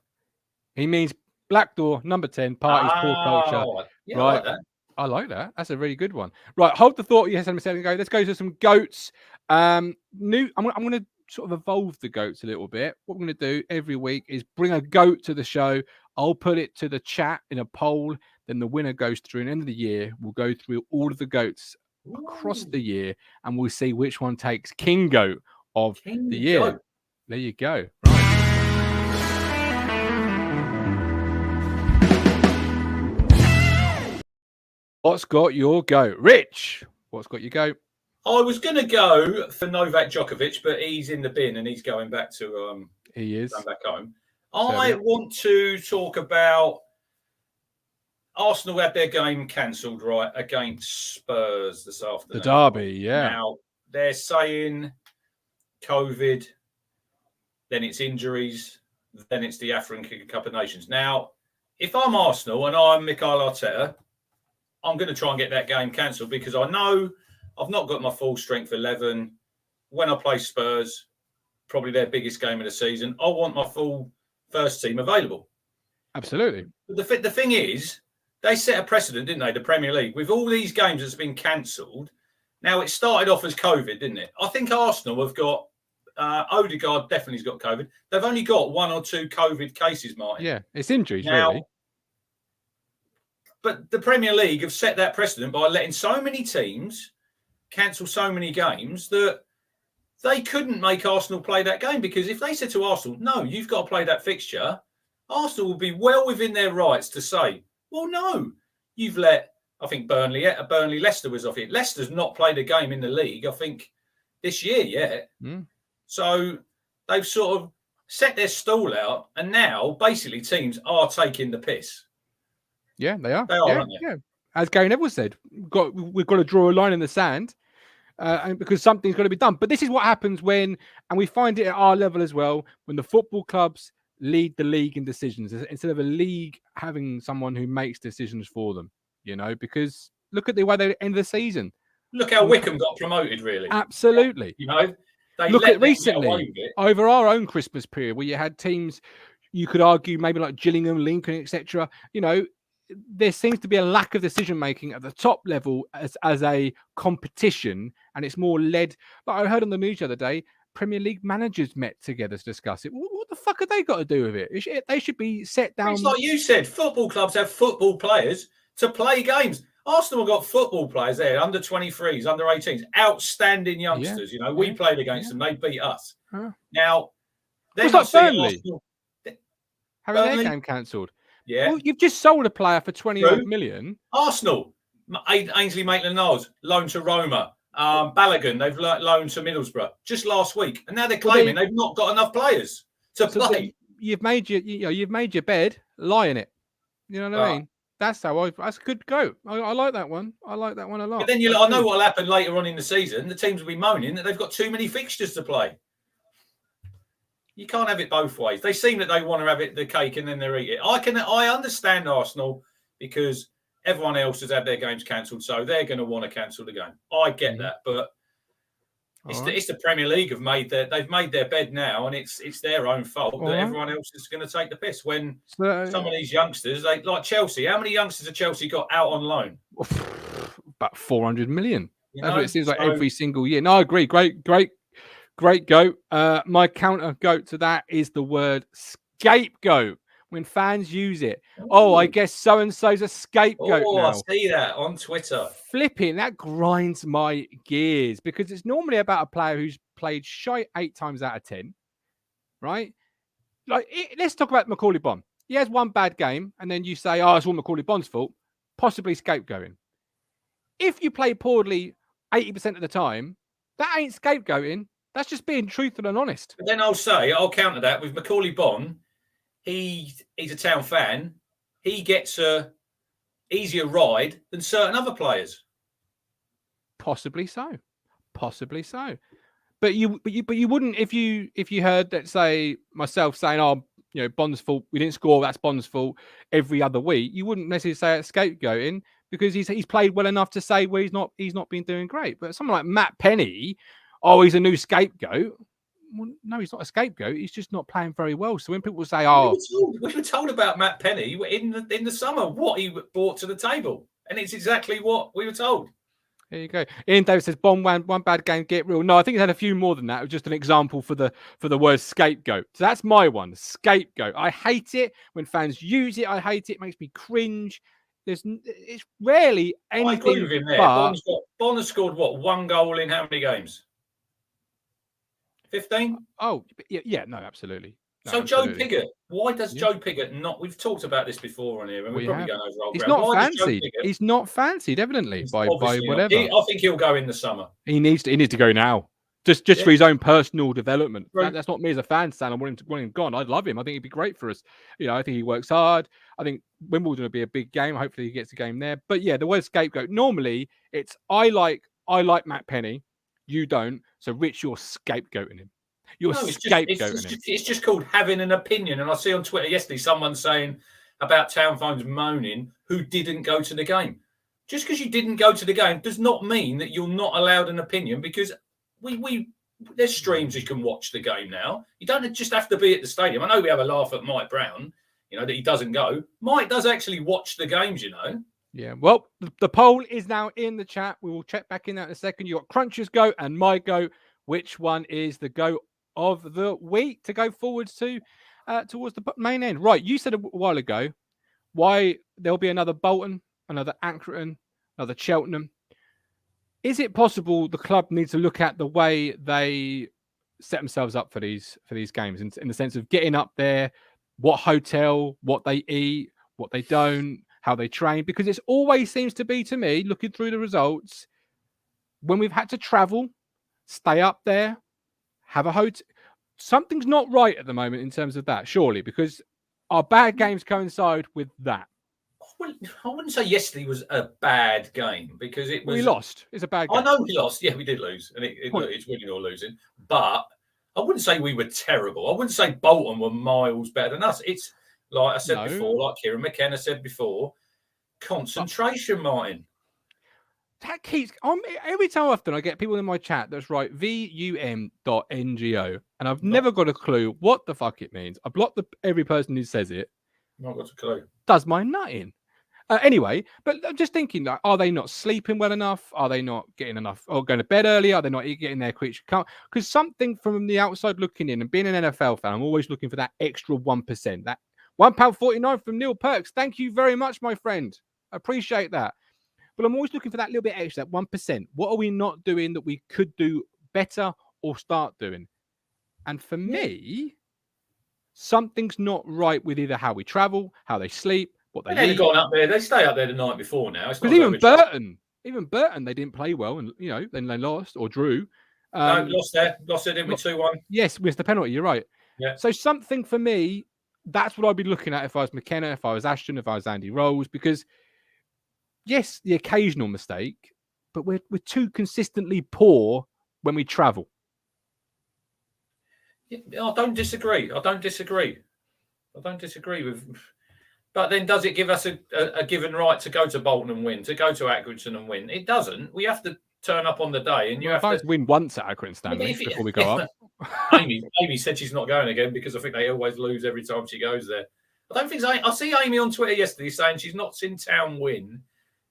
[SPEAKER 1] He means Black Door, number 10, parties, poor culture.
[SPEAKER 2] Yeah,
[SPEAKER 1] right.
[SPEAKER 2] I like that.
[SPEAKER 1] I like that. That's a really good one. Right, hold the thought. Yes, I'm saying go. Let's go to some goats. I'm going to sort of evolve the goats a little bit. What I'm going to do every week is bring a goat to the show. I'll put it to the chat in a poll. Then the winner goes through. At the end of the year, we'll go through all of the goats across the year, and we'll see which one takes King Goat of the year. Goat. There you go. Right. What's got your goat? Rich, what's got your goat?
[SPEAKER 2] I was going to go for Novak Djokovic, but he's in the bin and he's going back to
[SPEAKER 1] he is
[SPEAKER 2] going back home. I want to talk about Arsenal had their game cancelled against Spurs this afternoon.
[SPEAKER 1] The derby, yeah.
[SPEAKER 2] Now they're saying COVID, then it's injuries, then it's the African Cup of Nations. Now, if I'm Arsenal and I'm Mikel Arteta, I'm going to try and get that game cancelled because I know I've not got my full strength 11. When I play Spurs, probably their biggest game of the season, I want my full first team available.
[SPEAKER 1] Absolutely.
[SPEAKER 2] But the thing is, they set a precedent, didn't they, the Premier League, with all these games that's been cancelled. Now, it started off as COVID, didn't it? I think Arsenal have got, Odegaard definitely has got COVID. They've only got 1 or 2 COVID cases, Martin.
[SPEAKER 1] Yeah, it's injuries,
[SPEAKER 2] now,
[SPEAKER 1] really.
[SPEAKER 2] But the Premier League have set that precedent by letting so many teams cancel so many games that they couldn't make Arsenal play that game because if they said to Arsenal, no, you've got to play that fixture, Arsenal will be well within their rights to say, well, no, you've let, I think Burnley Leicester was off it. Leicester's not played a game in the league, I think, this year yet. So they've sort of set their stall out and now basically teams are taking the piss.
[SPEAKER 1] Yeah, they are.
[SPEAKER 2] They are, aren't they?
[SPEAKER 1] Yeah. As Gary Neville said, we've got to draw a line in the sand and because something's got to be done. But this is what happens when, and we find it at our level as well, when the football clubs lead the league in decisions instead of a league having someone who makes decisions for them, because look at the way they end the season.
[SPEAKER 2] Look how Wickham got promoted, really.
[SPEAKER 1] Absolutely.
[SPEAKER 2] They
[SPEAKER 1] look
[SPEAKER 2] let
[SPEAKER 1] at recently over our own Christmas period where you had teams, you could argue maybe like Gillingham, Lincoln, etc. There seems to be a lack of decision making at the top level as a competition, and it's more led. But I heard on the news the other day, Premier League managers met together to discuss it. What the fuck have they got to do with it? They should be set down.
[SPEAKER 2] It's like you said, football clubs have football players to play games. Arsenal got football players there, under 23s, under 18s, outstanding youngsters. We played against them; they beat us. Now,
[SPEAKER 1] it's like Burnley having their game cancelled.
[SPEAKER 2] Yeah,
[SPEAKER 1] well, you've just sold a player for 20 million.
[SPEAKER 2] Arsenal, Ainsley Maitland-Niles, loaned to Roma. Balogun, they've loaned to Middlesbrough just last week, and now they're claiming they've not got enough players to play.
[SPEAKER 1] You've made your bed, lie in it. You know what I mean? That's that's a good go. I like that one. I like that one a lot.
[SPEAKER 2] But then I know what will happen later on in the season. The teams will be moaning that they've got too many fixtures to play. You can't have it both ways. They seem that they want to have the cake and then they eat it. I understand Arsenal because everyone else has had their games cancelled, so they're going to want to cancel the game. I get that, but it's the Premier League they've made their bed now, and it's their own fault that everyone else is going to take the piss. When some of these youngsters, like Chelsea, how many youngsters have Chelsea got out on loan?
[SPEAKER 1] About 400 million. That's what it seems like every single year. No, I agree. Great goat. My counter goat to that is the word scapegoat. When fans use it, I guess so and so's a scapegoat. Now.
[SPEAKER 2] I see that on Twitter.
[SPEAKER 1] Flipping, that grinds my gears because it's normally about a player who's played shite 8 times out of 10, right? Let's talk about Macaulay Bonne. He has one bad game, and then you say, "Oh, it's all Macaulay Bonne's fault," possibly scapegoating. If you play poorly 80% of the time, that ain't scapegoating. That's just being truthful and honest.
[SPEAKER 2] But then I'll counter that with Macaulay Bonne. He's a Town fan. He gets a easier ride than certain other players.
[SPEAKER 1] Possibly so. But you wouldn't if you heard, let's say, myself saying, "Oh, Bonne's fault. We didn't score. That's Bonne's fault." Every other week, you wouldn't necessarily say it's scapegoating because he's played well enough to say, "Well, he's not been doing great." But someone like Matt Penny, he's a new scapegoat. Well, no, he's not a scapegoat. He's just not playing very well. So when people say,
[SPEAKER 2] we were told about Matt Penny in the summer what he brought to the table, and it's exactly what we were told.
[SPEAKER 1] There you go. Ian Davis says, "Bonne one bad game, get real." No, I think he's had a few more than that. It was just an example for the word scapegoat. So that's my one, scapegoat. I hate it when fans use it. I hate it. It makes me cringe. It's rarely anything. I
[SPEAKER 2] agree with him there. Bonne has scored one goal in how many games? 15?
[SPEAKER 1] Oh, yeah, no, absolutely. No,
[SPEAKER 2] so Joe Pigott, why does Joe Pigott not? We've talked about this before on here, and we're probably going over old ground.
[SPEAKER 1] Not fancied. He's not fancied, evidently, by whatever.
[SPEAKER 2] I think he'll go in the summer.
[SPEAKER 1] He needs to go now, just for his own personal development. Right. That's not me as a fan, Stan. I want him gone. I'd love him. I think he'd be great for us. I think he works hard. I think Wimbledon will be a big game. Hopefully, he gets a game there. But yeah, the word scapegoat. Normally, it's I like Matt Penny. You don't. So Rich, you're scapegoating him.
[SPEAKER 2] It's just called having an opinion. And I see on Twitter yesterday someone saying about Town fans moaning who didn't go to the game. Just because you didn't go to the game does not mean that you're not allowed an opinion, because there's streams you can watch the game now. You don't just have to be at the stadium. I know we have a laugh at Mike Brown, that he doesn't go. Mike does actually watch the games,
[SPEAKER 1] Yeah, well, the poll is now in the chat. We will check back in that in a second. You got Cruncher's go and my go. Which one is the go of the week to go forwards to towards the main end? Right, you said a while ago why there'll be another Bolton, another Accrington, another Cheltenham. Is it possible the club needs to look at the way they set themselves up for these games in the sense of getting up there, what hotel, what they eat, what they don't, how they train? Because it always seems to be, to me, looking through the results, when we've had to travel, stay up there, have a hotel, something's not right at the moment in terms of that, surely, because our bad games coincide with that.
[SPEAKER 2] Well, I wouldn't say yesterday was a bad game because it was.
[SPEAKER 1] We lost. It's a bad game.
[SPEAKER 2] I know we lost. Yeah, we did lose, and it's winning or losing. But I wouldn't say we were terrible. I wouldn't say Bolton were miles better than us. It's like I said before, like Kieran McKenna said before, concentration, Martin.
[SPEAKER 1] That keeps every time often I get people in my chat that's right VUM.NGO, and I've never got a clue what the fuck it means. I blocked every person who says it.
[SPEAKER 2] Not got a clue.
[SPEAKER 1] Does my nut in. Anyway, but I'm just thinking, like, are they not sleeping well enough? Are they not getting enough or going to bed early? Are they not getting their quick? Because something from the outside looking in and being an NFL fan, I'm always looking for that extra 1%. That £1.49 from Neil Perks. Thank you very much, my friend. I appreciate that. But I'm always looking for that little bit extra, that 1%. What are we not doing that we could do better or start doing? And for me, something's not right with either how we travel, how they sleep, what they
[SPEAKER 2] ain't gone up there. They stay up there the night before now.
[SPEAKER 1] Because even Burton, they didn't play well, and then they lost or drew.
[SPEAKER 2] No, lost there, didn't we? 2-1.
[SPEAKER 1] Yes, missed the penalty. You're right.
[SPEAKER 2] Yeah.
[SPEAKER 1] So something for me, that's what I'd be looking at if I was McKenna, if I was Ashton, if I was Andy Rolls, because yes, the occasional mistake, but we're too consistently poor when we travel.
[SPEAKER 2] Yeah, I don't disagree with. But then does it give us a given right to go to Bolton and win, to go to Accrington and win? It doesn't. We have to turn up on the day, and you have to
[SPEAKER 1] win once at Accrington, Stanley, before we go up.
[SPEAKER 2] Amy said she's not going again because I think they always lose every time she goes there. I don't think so. I see Amy on Twitter yesterday saying she's not seen Town win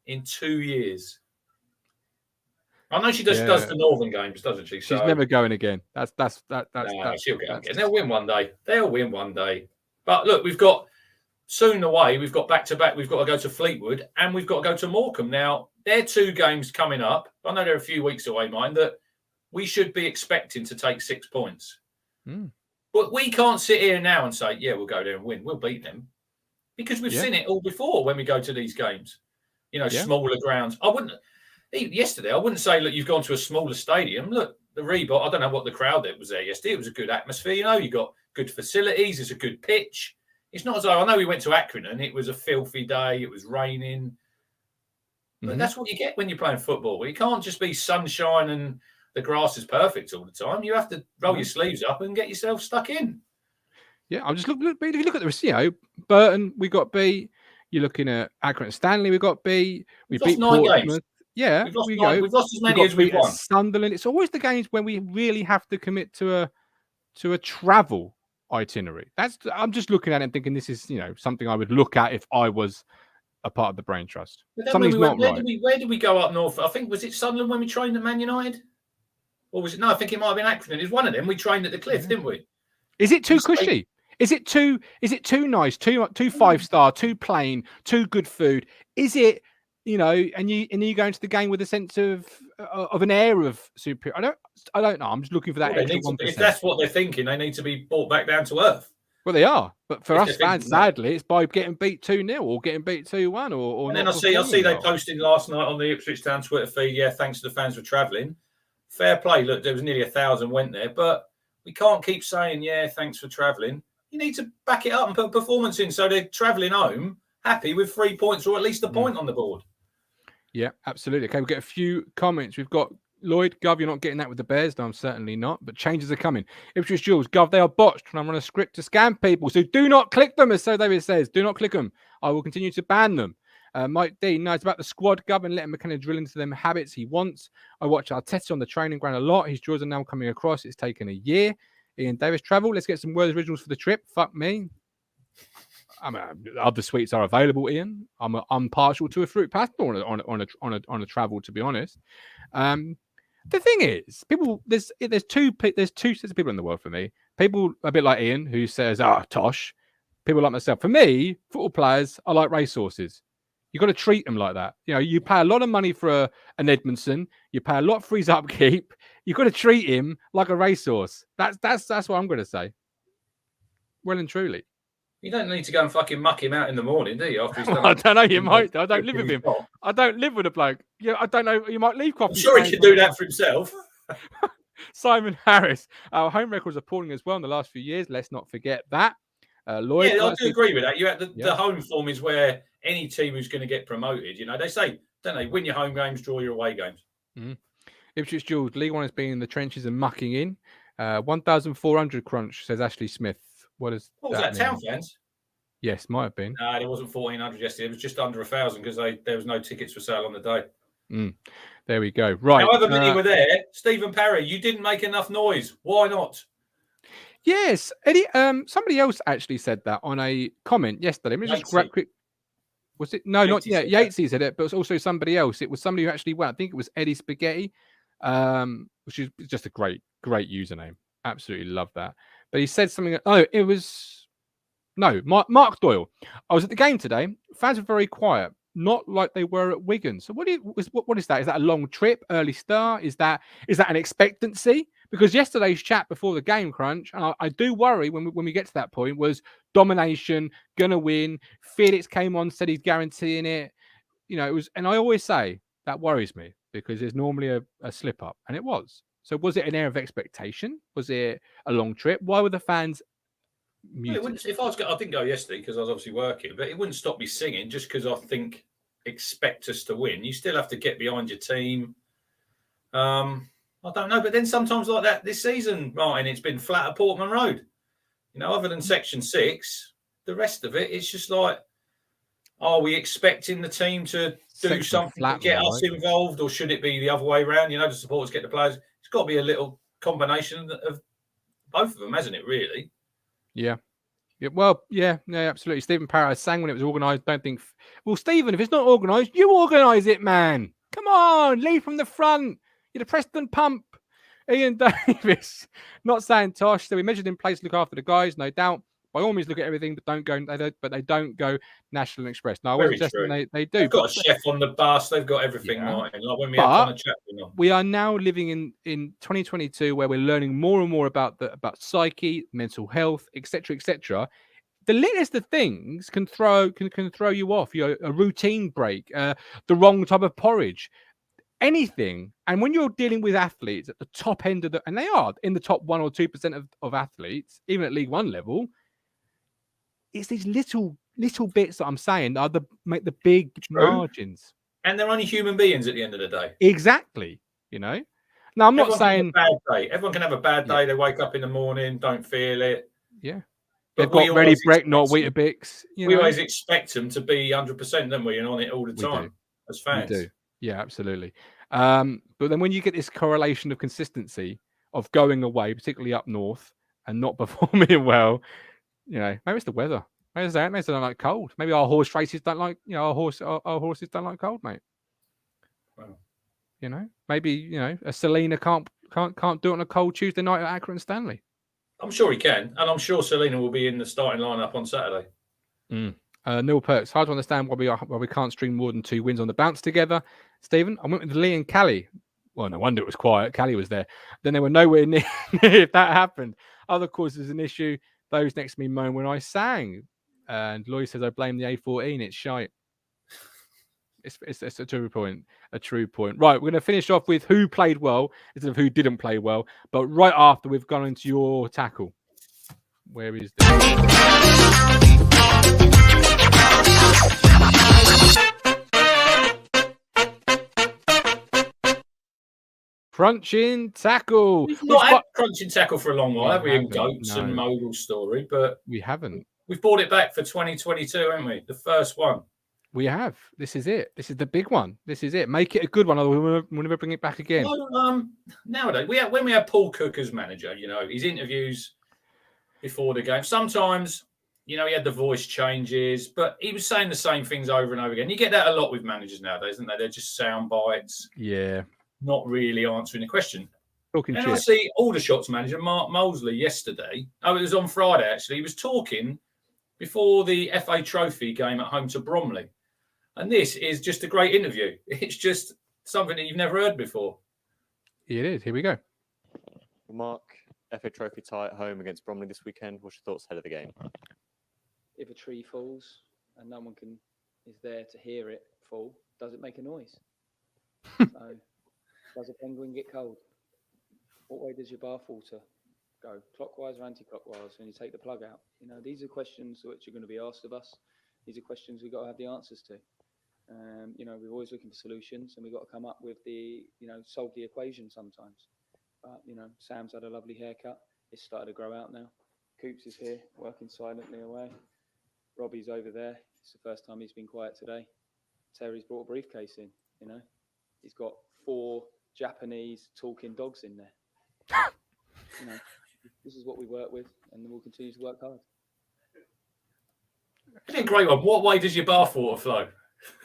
[SPEAKER 2] in 2 years. I know she does the Northern games, doesn't she?
[SPEAKER 1] She's never going again. That's
[SPEAKER 2] she'll go again. They'll win one day. But look, we've got soon away. We've got back-to-back. We've got to go to Fleetwood and we've got to go to Morecambe. Now, they're 2 games coming up. I know they're a few weeks away, mine, that we should be expecting to take 6 points. But we can't sit here now and say, yeah, we'll go there and win. We'll beat them. Because we've seen it all before when we go to these games. Smaller grounds. I wouldn't say, look, you've gone to a smaller stadium. Look, the Reebok, I don't know what the crowd that was there yesterday. It was a good atmosphere. You got good facilities. It's a good pitch. It's not as though, I know we went to Accrington. It was a filthy day. It was raining. But that's what you get when you're playing football. You can't just be sunshine and the grass is perfect all the time. You have to roll your sleeves up and get yourself stuck in. Yeah, I'm just looking. If you look at the Burton, we got beat. You're looking at Accrington Stanley, we got beat. We beat 9 games. Yeah, we've lost as many as we've won. Sunderland. It's always the games when we really have to commit to a travel itinerary. I'm just looking at it and thinking this is something I would look at if I was a part of the Brain Trust. Something's not right. Where did we go up north? I think was it Sunderland when we trained at Man United, or was it? No, I think it might have been Accrington. It's one of them. We trained at the Cliff, didn't we? Is it too cushy? Is it too nice? Too 5-star? Too plain? Too good food? Is it? And you go into the game with a sense of an air of superior. I don't know. I'm just looking for that extra 1%. If that's what they're thinking, they need to be brought back down to earth. Well, they are, but for us fans, sadly, it's by getting beat 2-0 or getting beat 2-1. Or and then I see they posted last night on the Ipswich Town Twitter feed. Yeah, thanks to the fans for travelling. Fair play. Look, there was nearly 1,000 went there, but we can't keep saying thanks for travelling. You need to back it up and put a performance in so they're travelling home happy with 3 points or at least a point on the board. Yeah, absolutely. Okay, we'll get a few comments. We've got Lloyd, Gov, you're not getting that with the Bears. No, I'm certainly not. But changes are coming. Ipswich Jules, Gov, they are botched. And I'm on a script to scam people. So do not click them, as So David says. Do not click them. I will continue to ban them. Mike D, no, it's about the squad, Gov, and letting McKenna drill into them habits he wants. I watch Arteta on the training ground a lot. His draws are now coming across. It's taken a year. Ian Davis, travel. Let's get some words originals for the trip. Fuck me. I mean, other sweets are available, Ian. I'm partial to a fruit pastel on a travel, to be honest. The thing is, people there's two sets of people in the world for me. People a bit like Ian who says, tosh. People like myself. For me, football players are like racehorses. You've got to treat them like that. You pay a lot of money for an Edmondson. You pay a lot for his upkeep. You've got to treat him like a racehorse. That's what I'm going to say. Well and truly. You don't need to go and fucking muck him out in the morning, do you? After he's done I don't know. You might. I don't live with him. I don't live with a bloke. I don't know. You might leave coffee. I'm sure he could do that for himself. Simon Harris. Our home record is appalling as well in the last few years. Let's not forget that. Lloyd. Yeah, I do agree with that. The home form is where any team who's going to get promoted, they say, don't they, win your home games, draw your away games. Mm-hmm. Ipswich Jules, League One has been in the trenches and mucking in.
[SPEAKER 1] 1,400 crunch, says Ashley Smith. What does
[SPEAKER 2] What was that?
[SPEAKER 1] mean?
[SPEAKER 2] Town fans?
[SPEAKER 1] Yes, might have been.
[SPEAKER 2] No, there wasn't 1,400 yesterday. It was just under 1,000 because there was no tickets for sale on the day.
[SPEAKER 1] There we go. Right.
[SPEAKER 2] However many were there, Stephen Parry, you didn't make enough noise. Why not?
[SPEAKER 1] Yes, Eddie. Somebody else actually said that on a comment yesterday. Let me just grab quick. Was it? No, not yet. Yatesy said it, but it was also somebody else. It was somebody who actually went. I think it was Eddie Spaghetti, which is just a great username. Absolutely love that. But he said something. Oh, it was Mark Doyle. I was at the game today. Fans were very quiet, not like they were at Wigan. So what is that? Is that a long trip, early start? Is that an expectancy? Because yesterday's chat before the game, Crunch, and I do worry when we get to that point, was domination, gonna win. Felix came on, said he's guaranteeing it. It was, and I always say that worries me because there's normally a slip up, and it was. So was it an air of expectation? Was it a long trip? Why were the fans muted?
[SPEAKER 2] I didn't go yesterday because I was obviously working, but it wouldn't stop me singing just because I expect us to win. You still have to get behind your team. I don't know, but then sometimes like that this season, Martin, it's been flat at Portman Road. Other than Section 6, the rest of it, it's just like, are we expecting the team to do something to get us involved, or should it be the other way around? The supporters get the players. It's got to be a little combination of both of them, hasn't it, really?
[SPEAKER 1] Yeah. Well, yeah, absolutely. Stephen Parry sang when it was organised. Don't think. Well, Stephen, if it's not organised, you organise it, man. Come on, lead from the front. You're the Preston Pump. Ian Davis, not saying Tosh. So we measured in place to look after the guys, no doubt. By all means, look at everything, but they don't go National Express. No, I wasn't suggesting they do.
[SPEAKER 2] They've got a chef on the bus. They've got everything, Martin. Like when we had on a chat with them.
[SPEAKER 1] We are now living in 2022, where we're learning more and more about psyche, mental health, etc., etc. The littlest of things can throw you off. A routine break, the wrong type of porridge, anything. And when you're dealing with athletes at the top end of and they are in the top 1 or 2% of athletes, even at League One level, it's these little bits that I'm saying that make the big margins.
[SPEAKER 2] And they're only human beings at the end of the day.
[SPEAKER 1] Exactly. Now I'm not saying
[SPEAKER 2] everyone can have a bad day. They wake up in the morning, don't feel it.
[SPEAKER 1] Yeah. They've got ready break, not Weetabix.
[SPEAKER 2] We always expect them to be 100%, don't we? And on it all the time as fans.
[SPEAKER 1] We do. Yeah, absolutely. But then when you get this correlation of consistency of going away, particularly up north, and not performing well, maybe it's the weather. Maybe they don't like cold. Maybe our horse races don't like, our horses don't like cold, mate.
[SPEAKER 2] Wow.
[SPEAKER 1] Maybe a Selena can't do it on a cold Tuesday night at Accrington Stanley.
[SPEAKER 2] I'm sure he can, and I'm sure Selena will be in the starting lineup on Saturday.
[SPEAKER 1] Neil Perks, hard to understand why we can't string more than 2 wins on the bounce together. Stephen, I went with Lee and Callie. Well, no wonder it was quiet. Callie was there. Then they were nowhere near if that happened. Other causes an issue. Those next to me moan when I sang. And Lloyd says, I blame the A14. It's shite. It's a true point. A true point. Right, we're going to finish off with who played well instead of who didn't play well. But right after we've gone into your tackle. Where is this? Crunching tackle.
[SPEAKER 2] We've not had crunching tackle for a long while, have we? In Goats and Mogul story, but
[SPEAKER 1] we haven't.
[SPEAKER 2] We've brought it back for 2022, haven't we? The first one.
[SPEAKER 1] We have. This is it. This is the big one. This is it. Make it a good one, otherwise we'll never bring it back again.
[SPEAKER 2] Well, nowadays, when we had Paul Cook as manager, his interviews before the game, sometimes, he had the voice changes, but he was saying the same things over and over again. You get that a lot with managers nowadays, isn't they? They're just sound bites.
[SPEAKER 1] Yeah.
[SPEAKER 2] Not really answering the question.
[SPEAKER 1] And
[SPEAKER 2] I see Aldershot's manager, Mark Molesley, yesterday. Oh, it was on Friday, actually. He was talking before the FA Trophy game at home to Bromley. And this is just a great interview. It's just something that you've never heard before.
[SPEAKER 1] It is. Here we go.
[SPEAKER 5] Mark, FA Trophy tie at home against Bromley this weekend. What's your thoughts ahead of the game?
[SPEAKER 6] If a tree falls and no one is there to hear it fall, does it make a noise? So, does a penguin get cold? What way does your bath water go? Clockwise or anti-clockwise when you take the plug out? These are questions which are going to be asked of us. These are questions we've got to have the answers to. We're always looking for solutions, and we've got to come up with solve the equation sometimes. But, Sam's had a lovely haircut. It's started to grow out now. Coops is here, working silently away. Robbie's over there. It's the first time he's been quiet today. Terry's brought a briefcase in, He's got 4 Japanese talking dogs in there. This is what we work with, and we'll continue to work hard.
[SPEAKER 2] It's a great one. What way does your bathwater flow?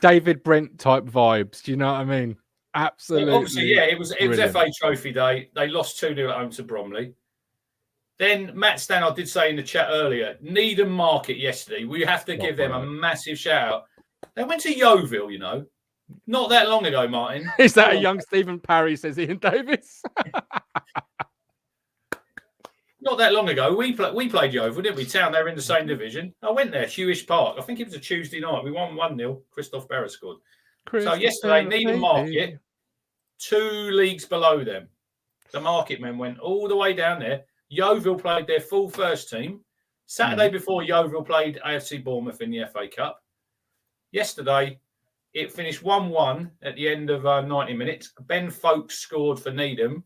[SPEAKER 1] David Brent type vibes. Do you know what I mean? Absolutely.
[SPEAKER 2] Obviously, yeah, it was FA Trophy Day. They lost 2-0 at home to Bromley. Then Matt Stannard did say in the chat earlier, Needham Market yesterday, we have to give them a massive shout out. They went to Yeovil, not that long ago, Martin.
[SPEAKER 1] Is that a young Stephen Parry, says Ian Davis?
[SPEAKER 2] Not that long ago. We played Yeovil, didn't we? Town, they were in the same division. I went there, Hewish Park. I think it was a Tuesday night. We won 1-0. Christoph Berra scored. So yesterday, Needham Market, 2 leagues below them. The Market men went all the way down there. Yeovil played their full first team. Saturday before, Yeovil played AFC Bournemouth in the FA Cup. Yesterday, it finished 1-1 at the end of 90 minutes. Ben Folkes scored for Needham.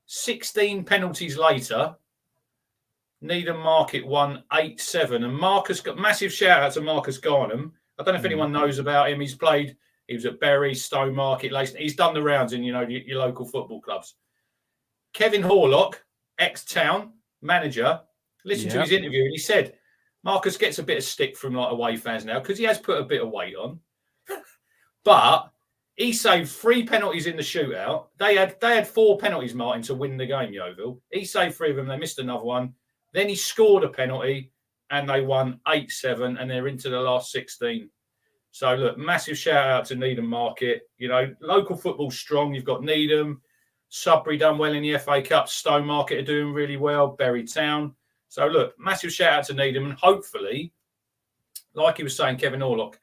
[SPEAKER 2] 16 penalties later, Needham Market won 8-7. And Marcus got massive shout out to Marcus Garnham. I don't know if anyone knows about him. He was at Bury, Stone Market, Leyton. He's done the rounds in, your local football clubs. Kevin Horlock, ex-Town manager, listened to his interview and he said, Marcus gets a bit of stick from away fans now because he has put a bit of weight on. But he saved 3 penalties in the shootout. They had 4 penalties, Martin, to win the game, Yeovil. He saved 3 of them. They missed another one. Then he scored a penalty and they won 8-7 and they're into the last 16. So, look, massive shout out to Needham Market. Local football's strong. You've got Needham, Sudbury done well in the FA Cup. Stone Market are doing really well. Bury Town. So, look, massive shout out to Needham. And hopefully, like he was saying, Kevin Horlock,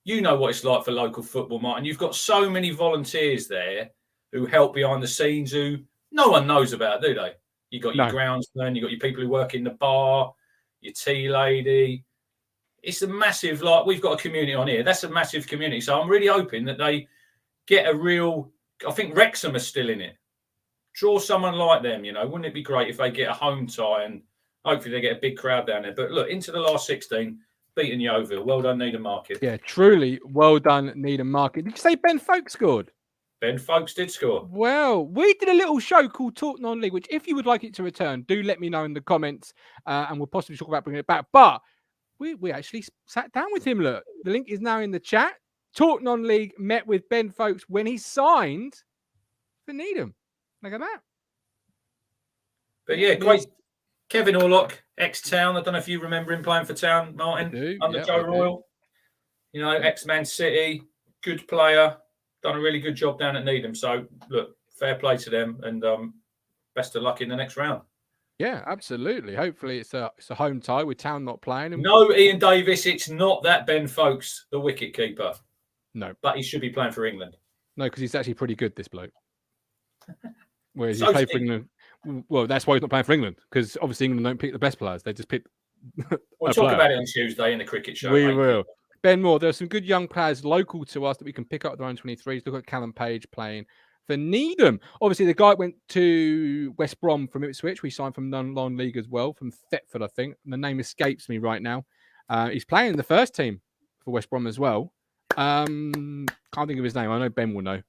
[SPEAKER 2] you know what it's like for local football, Martin. You've got so many volunteers there who help behind the scenes who no one knows about, do they? You've got your groundsmen, you've got your people who work in the bar, your tea lady. It's a massive, we've got a community on here. That's a massive community. So I'm really hoping that they get a real, I think Wrexham are still in it. Draw someone like them, Wouldn't it be great if they get a home tie and hopefully they get a big crowd down there. But look, into the last 16, beating Yeovil. Well done, Needham Market. Yeah,
[SPEAKER 1] truly well done, Needham Market. Did you say Ben Folkes scored?
[SPEAKER 2] Ben Folkes did score.
[SPEAKER 1] Well, we did a little show called Talk Non-League, which if you would like it to return, do let me know in the comments and we'll possibly talk about bringing it back. But we actually sat down with him. Look, the link is now in the chat. Talk Non-League met with Ben Folkes when he signed for Needham. Look at that.
[SPEAKER 2] But yeah, great. Kevin Horlock, ex-Town. I don't know if you remember him playing for Town, Martin, under Joe Royal. Ex-Man City, good player, done a really good job down at Needham. So, look, fair play to them and best of luck in the next round.
[SPEAKER 1] Yeah, absolutely. Hopefully it's a home tie with Town not playing.
[SPEAKER 2] No, Ian Davis, it's not that Ben Folkes, the wicket keeper.
[SPEAKER 1] No.
[SPEAKER 2] But he should be playing for England.
[SPEAKER 1] No, because he's actually pretty good, this bloke. Whereas he played for England. Well, that's why he's not playing for England, because obviously England don't pick the best players. They just pick
[SPEAKER 2] We'll talk about it on Tuesday in the cricket show.
[SPEAKER 1] We will. Ben Moore, there are some good young players local to us that we can pick up at their own 23s. Look at Callum Page playing for Needham. Obviously, the guy went to West Brom from Ipswich. We signed from non-league as well, from Thetford, I think. The name escapes me right now. He's playing in the first team for West Brom as well. Can't think of his name. I know Ben will know.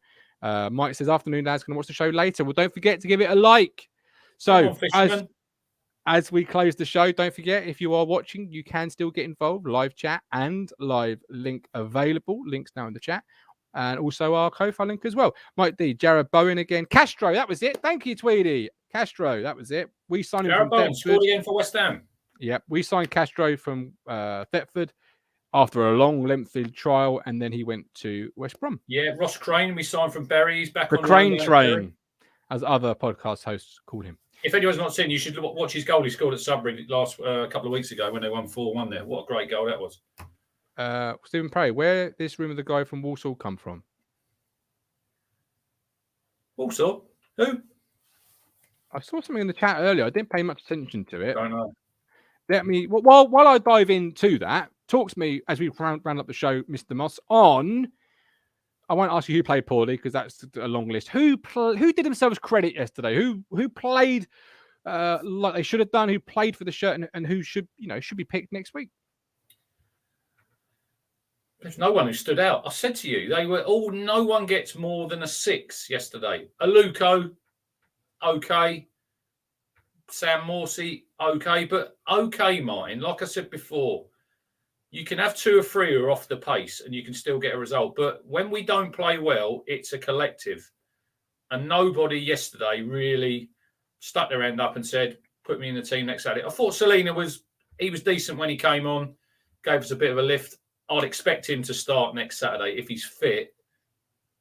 [SPEAKER 1] Mike says, afternoon, lads, going to watch the show later. Well, don't forget to give it a like. So, as we close the show, don't forget, if you are watching, you can still get involved. Live chat and live link available. Links now in the chat. And also our Ko-Fi link as well. Mike D, Jared Bowen again. Castro, that was it. Thank you, Tweedy. Castro, that was it. We signed him from
[SPEAKER 2] Bowen scored again for West Ham.
[SPEAKER 1] Yep, we signed Castro from Thetford after a long, lengthy trial, and then he went to West Brom.
[SPEAKER 2] Yeah, Ross Crane, we signed from Bury. He's back
[SPEAKER 1] the
[SPEAKER 2] on
[SPEAKER 1] the Crane Train, as other podcast hosts call him.
[SPEAKER 2] If anyone's not seen, you should watch his goal he scored at Sudbury last couple of weeks ago when they won 4-1 there. What a great goal that was.
[SPEAKER 1] Stephen Parry, where did this rumour of the guy from Walsall come from?
[SPEAKER 2] Walsall? Who?
[SPEAKER 1] I saw something in the chat earlier. I didn't pay much attention to it.
[SPEAKER 2] I don't know.
[SPEAKER 1] Let me, while I dive into that, talk to me as we round up the show, Mr. Moss, on I won't ask you who played poorly because that's a long list. Who did themselves credit yesterday? Who played like they should have done? Who played for the shirt and who should be picked next week?
[SPEAKER 2] There's no one who stood out. I said to you, they were all. No one gets more than a 6 yesterday. Aluko, okay. Sam Morsey, okay, but okay, Martin. Like I said before, you can have 2 or 3 who are off the pace and you can still get a result. But when we don't play well, it's a collective. And nobody yesterday really stuck their hand up and said, put me in the team next Saturday. I thought Selena was decent when he came on, gave us a bit of a lift. I'd expect him to start next Saturday. If he's fit,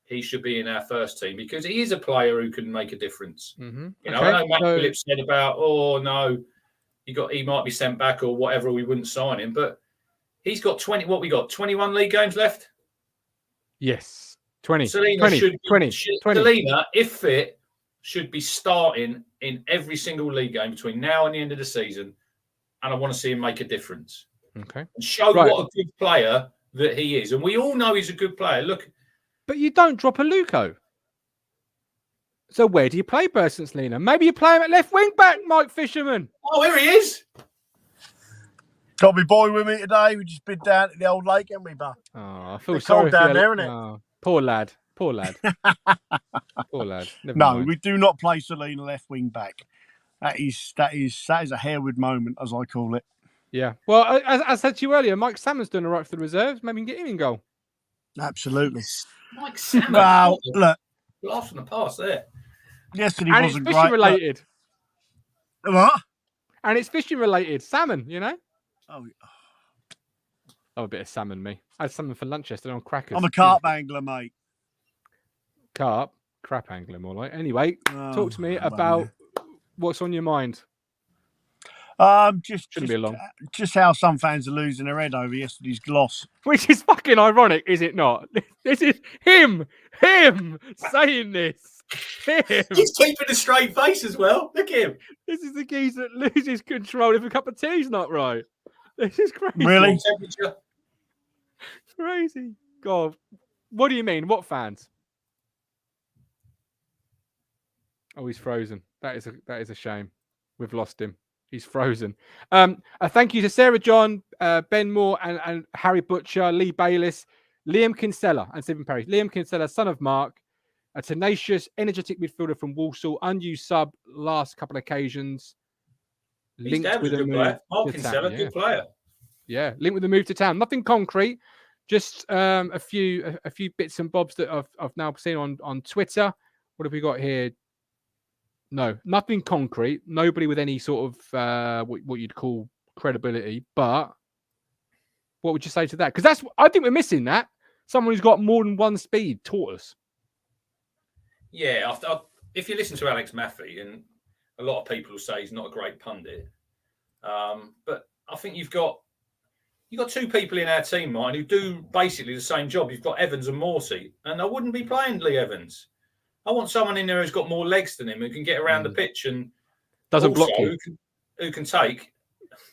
[SPEAKER 2] he should be in our first team because he is a player who can make a difference.
[SPEAKER 1] Mm-hmm.
[SPEAKER 2] You know, I know Matt Phillips said about, oh no, he might be sent back or whatever, we wouldn't sign him. But he's got 21 league games left?
[SPEAKER 1] Yes. 20.
[SPEAKER 2] Selena
[SPEAKER 1] 20.
[SPEAKER 2] Selena, if fit, should be starting in every single league game between now and the end of the season. And I want to see him make a difference.
[SPEAKER 1] Okay.
[SPEAKER 2] And show what a good player that he is. And we all know he's a good player. Look.
[SPEAKER 1] But you don't drop a Luco. So where do you play Burson Selena? Maybe you play him at left wing back, Mike Fisherman.
[SPEAKER 2] Oh, here he is.
[SPEAKER 7] Got my boy with me today. We just been down to the old lake, haven't we, Buff?
[SPEAKER 1] Oh, I feel
[SPEAKER 7] it's
[SPEAKER 1] sorry
[SPEAKER 7] cold down
[SPEAKER 1] for
[SPEAKER 7] there, isn't it?
[SPEAKER 1] Oh, poor lad. Poor lad. Never
[SPEAKER 7] No,
[SPEAKER 1] mind.
[SPEAKER 7] we do not play Selena left wing back. That is a Harewood moment, as I call it.
[SPEAKER 1] Yeah. Well, as I said to you earlier, Mike Salmon's doing all right for the reserves. Maybe we can get him in goal.
[SPEAKER 7] Absolutely.
[SPEAKER 2] Mike Salmon.
[SPEAKER 7] Well, look.
[SPEAKER 2] Laughs from the past there.
[SPEAKER 7] Yesterday
[SPEAKER 1] and
[SPEAKER 7] wasn't
[SPEAKER 1] it's fishing
[SPEAKER 7] great.
[SPEAKER 1] related.
[SPEAKER 7] What?
[SPEAKER 1] And it's fishing related. Salmon, you know?
[SPEAKER 7] Oh,
[SPEAKER 1] a bit of salmon, me. I had salmon for lunch yesterday on crackers.
[SPEAKER 7] I'm a carp angler, mate.
[SPEAKER 1] Carp? Crap angler, more like. Anyway, talk to me about what's on your mind.
[SPEAKER 7] Just how some fans are losing their head over yesterday's gloss.
[SPEAKER 1] Which is fucking ironic, is it not? This is him saying this. Him.
[SPEAKER 2] He's keeping a straight face as well. Look at him.
[SPEAKER 1] This is the geezer that loses control if a cup of tea's not right. This is crazy.
[SPEAKER 7] Really?
[SPEAKER 1] Crazy. God. What do you mean? What fans? Oh, he's frozen. That is a shame. We've lost him. He's frozen. A thank you to Sarah John, Ben Moore, and Harry Butcher, Lee Bayliss, Liam Kinsella, and Stephen Perry. Liam Kinsella, son of Mark, a tenacious, energetic midfielder from Walsall, unused sub last couple of occasions.
[SPEAKER 2] His dad was a good player. Mark Kinsella, good player.
[SPEAKER 1] Yeah, linked with the move to town. Nothing concrete, just a few bits and bobs that I've now seen on Twitter. What have we got here? No, nothing concrete. Nobody with any sort of what you'd call credibility. But what would you say to that? Because I think we're missing that. Someone who's got more than one speed taught us.
[SPEAKER 2] Yeah, if you listen to Alex Maffey, and a lot of people will say he's not a great pundit, but I think you've got 2 people in our team, Martin, who do basically the same job. You've got Evans and Morsey, and I wouldn't be playing Lee Evans. I want someone in there who's got more legs than him, who can get around the pitch and
[SPEAKER 1] doesn't block you.
[SPEAKER 2] Who can take?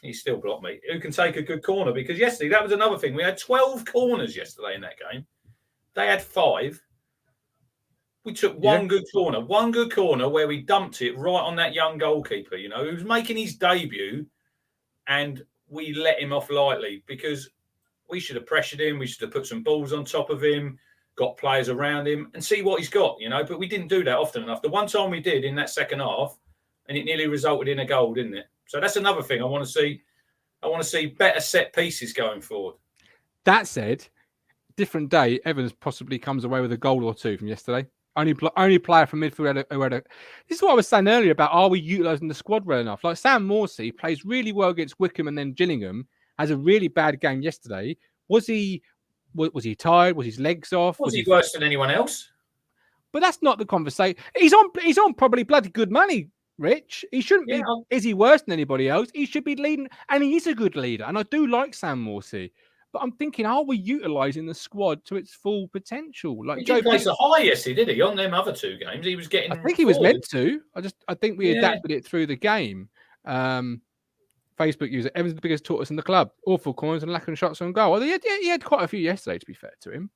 [SPEAKER 2] He still blocked me. Who can take a good corner? Because yesterday that was another thing. We had 12 corners yesterday in that game. They had 5. We took one good corner where we dumped it right on that young goalkeeper. You know, who was making his debut, and we let him off lightly because we should have pressured him. We should have put some balls on top of him. Got players around him and see what he's got, you know, but we didn't do that often enough. The one time we did in that second half, and it nearly resulted in a goal, didn't it? So that's another thing I want to see. I want to see better set pieces going forward.
[SPEAKER 1] That said, different day, Evans possibly comes away with a goal or 2 from yesterday. Only player from midfield who had a. This is what I was saying earlier about, are we utilising the squad well enough? Like Sam Morsey plays really well against Wickham and then Gillingham, has a really bad game yesterday. Was he tired? Was his legs off?
[SPEAKER 2] Was he worse than anyone else?
[SPEAKER 1] But that's not the conversation. He's on probably bloody good money, Rich. He shouldn't be. Is he worse than anybody else? He should be leading, and he is a good leader. And I do like Sam Morsey. But I'm thinking, are we utilising the squad to its full potential? Like
[SPEAKER 2] he didn't play so high yesterday, did he? On them other 2 games, he was getting.
[SPEAKER 1] I think he was meant to. I think we adapted it through the game. Facebook user, Evans the biggest tortoise in the club. Awful corners and lacking shots on goal. Well, he had quite a few yesterday, to be fair to him.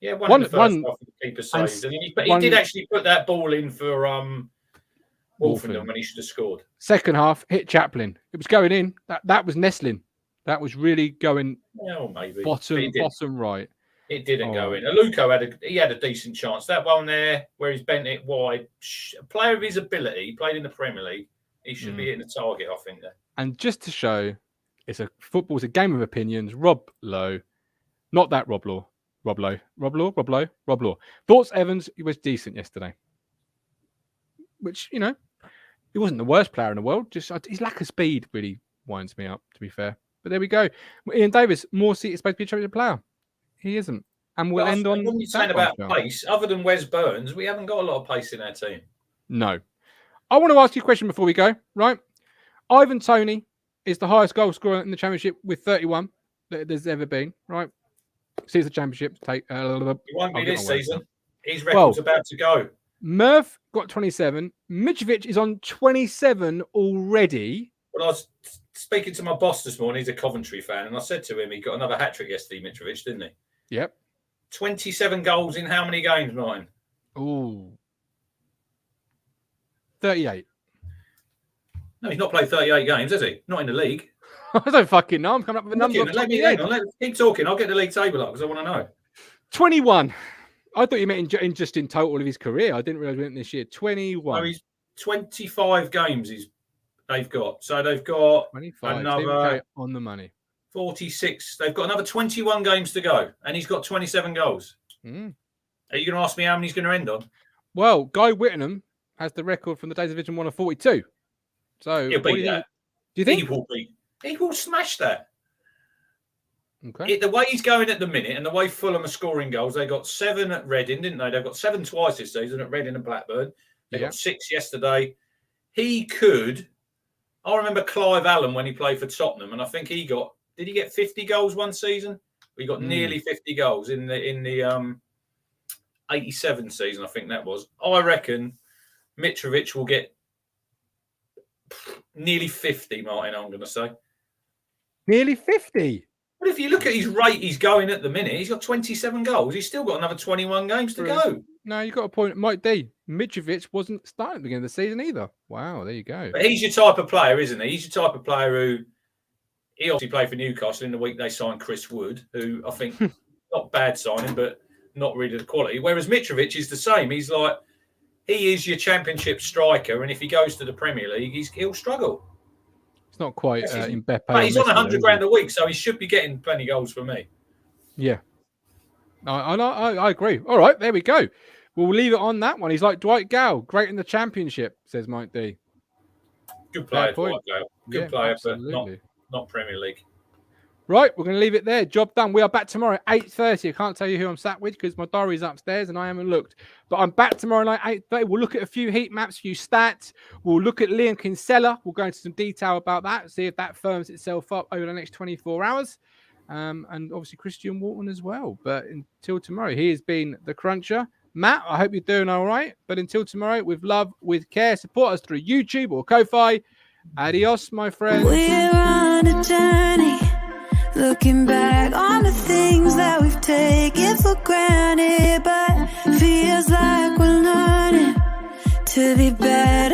[SPEAKER 2] Yeah, one in the first half, the keeper
[SPEAKER 1] and
[SPEAKER 2] saved. And he did actually put that ball in for Wolfenden when he should have scored.
[SPEAKER 1] Second half, hit Chaplin. It was going in. That was nestling. That was really going
[SPEAKER 2] maybe.
[SPEAKER 1] bottom right.
[SPEAKER 2] It didn't go in. Aluko had a decent chance. That one there, where he's bent it wide, a player of his ability, he played in the Premier League. He should be hitting the target, I think. There.
[SPEAKER 1] And just to show, football's a game of opinions. Rob Lowe, not that Rob Law. Rob Law. Thoughts Evans was decent yesterday. Which, he wasn't the worst player in the world. Just his lack of speed really winds me up, to be fair. But there we go. Ian Davis, Morsey is supposed to be a championship player. He isn't. And we'll end on.
[SPEAKER 2] What are you saying about pace? Other than Wes Burns, we haven't got a lot of pace in our team.
[SPEAKER 1] No. I want to ask you a question before we go, right? Ivan Toney is the highest goal scorer in the championship with 31 that there's ever been, right? Sees the championship. It
[SPEAKER 2] won't be this season. His record's about to go.
[SPEAKER 1] Murph got 27. Mitrovic is on 27 already.
[SPEAKER 2] Well, I was speaking to my boss this morning. He's a Coventry fan. And I said to him, he got another hat-trick yesterday, Mitrovic, didn't he?
[SPEAKER 1] Yep.
[SPEAKER 2] 27 goals in how many games, Martin?
[SPEAKER 1] Ooh. 38.
[SPEAKER 2] No, he's not played 38 games, has he? Not in the league.
[SPEAKER 1] I don't fucking know. I'm coming up with a number.
[SPEAKER 2] Hang on. Keep talking. I'll get the league table up because I want to know.
[SPEAKER 1] 21. I thought you meant in total of his career. I didn't realize we went this year. 21.
[SPEAKER 2] So he's 25 games they've got. So they've got
[SPEAKER 1] 25.
[SPEAKER 2] Another
[SPEAKER 1] on the money.
[SPEAKER 2] 46. They've got another 21 games to go, and he's got 27 goals. Are you going to ask me how many he's going to end on?
[SPEAKER 1] Well, Guy Whittingham has the record from the days of Division 1 of 42. So
[SPEAKER 2] he'll beat that.
[SPEAKER 1] Do you think
[SPEAKER 2] he will smash that?
[SPEAKER 1] Okay.
[SPEAKER 2] The way he's going at the minute and the way Fulham are scoring goals, they got 7 at Reading, didn't they? They've got 7 twice this season at Reading and Blackburn. They got 6 yesterday. He could. I remember Clive Allen when he played for Tottenham, and I think did he get 50 goals one season? He got nearly 50 goals in the 87 season, I think that was. I reckon Mitrovic will get nearly 50, Martin, I'm going to say.
[SPEAKER 1] Nearly 50?
[SPEAKER 2] But if you look at his rate he's going at the minute, he's got 27 goals. He's still got another 21 games to go.
[SPEAKER 1] No, you've got a point. Mike D. Mitrovic wasn't starting at the beginning of the season either. Wow, there you go.
[SPEAKER 2] But he's your type of player, isn't he? He's your type of player who... He obviously played for Newcastle in the week they signed Chris Wood, who I think, not bad signing, but not really the quality. Whereas Mitrovic is the same. He's like... He is your championship striker, and if he goes to the Premier League, he'll struggle.
[SPEAKER 1] It's not quite Mbappe.
[SPEAKER 2] But he's on 100 grand a week, so he should be getting plenty of goals for me.
[SPEAKER 1] Yeah. I agree. All right, there we go. We'll leave it on that one. He's like Dwight Gale, great in the championship, says Mike D.
[SPEAKER 2] Good player, Dwight Gale. Good player,
[SPEAKER 1] absolutely.
[SPEAKER 2] but not Premier League.
[SPEAKER 1] Right, we're going to leave it there. Job done. We are back tomorrow at 8:30. I can't tell you who I'm sat with because my diary's upstairs and I haven't looked. But I'm back tomorrow night at 8:30. We'll look at a few heat maps, a few stats. We'll look at Liam Kinsella. We'll go into some detail about that, see if that firms itself up over the next 24 hours. And obviously Christian Walton as well. But until tomorrow, he has been the Cruncher. Matt, I hope you're doing all right. But until tomorrow, with love, with care, support us through YouTube or Ko-Fi. Adios, my friends.
[SPEAKER 8] We're on a journey. Looking back on the things that we've taken for granted, but feels like we're learning to be better.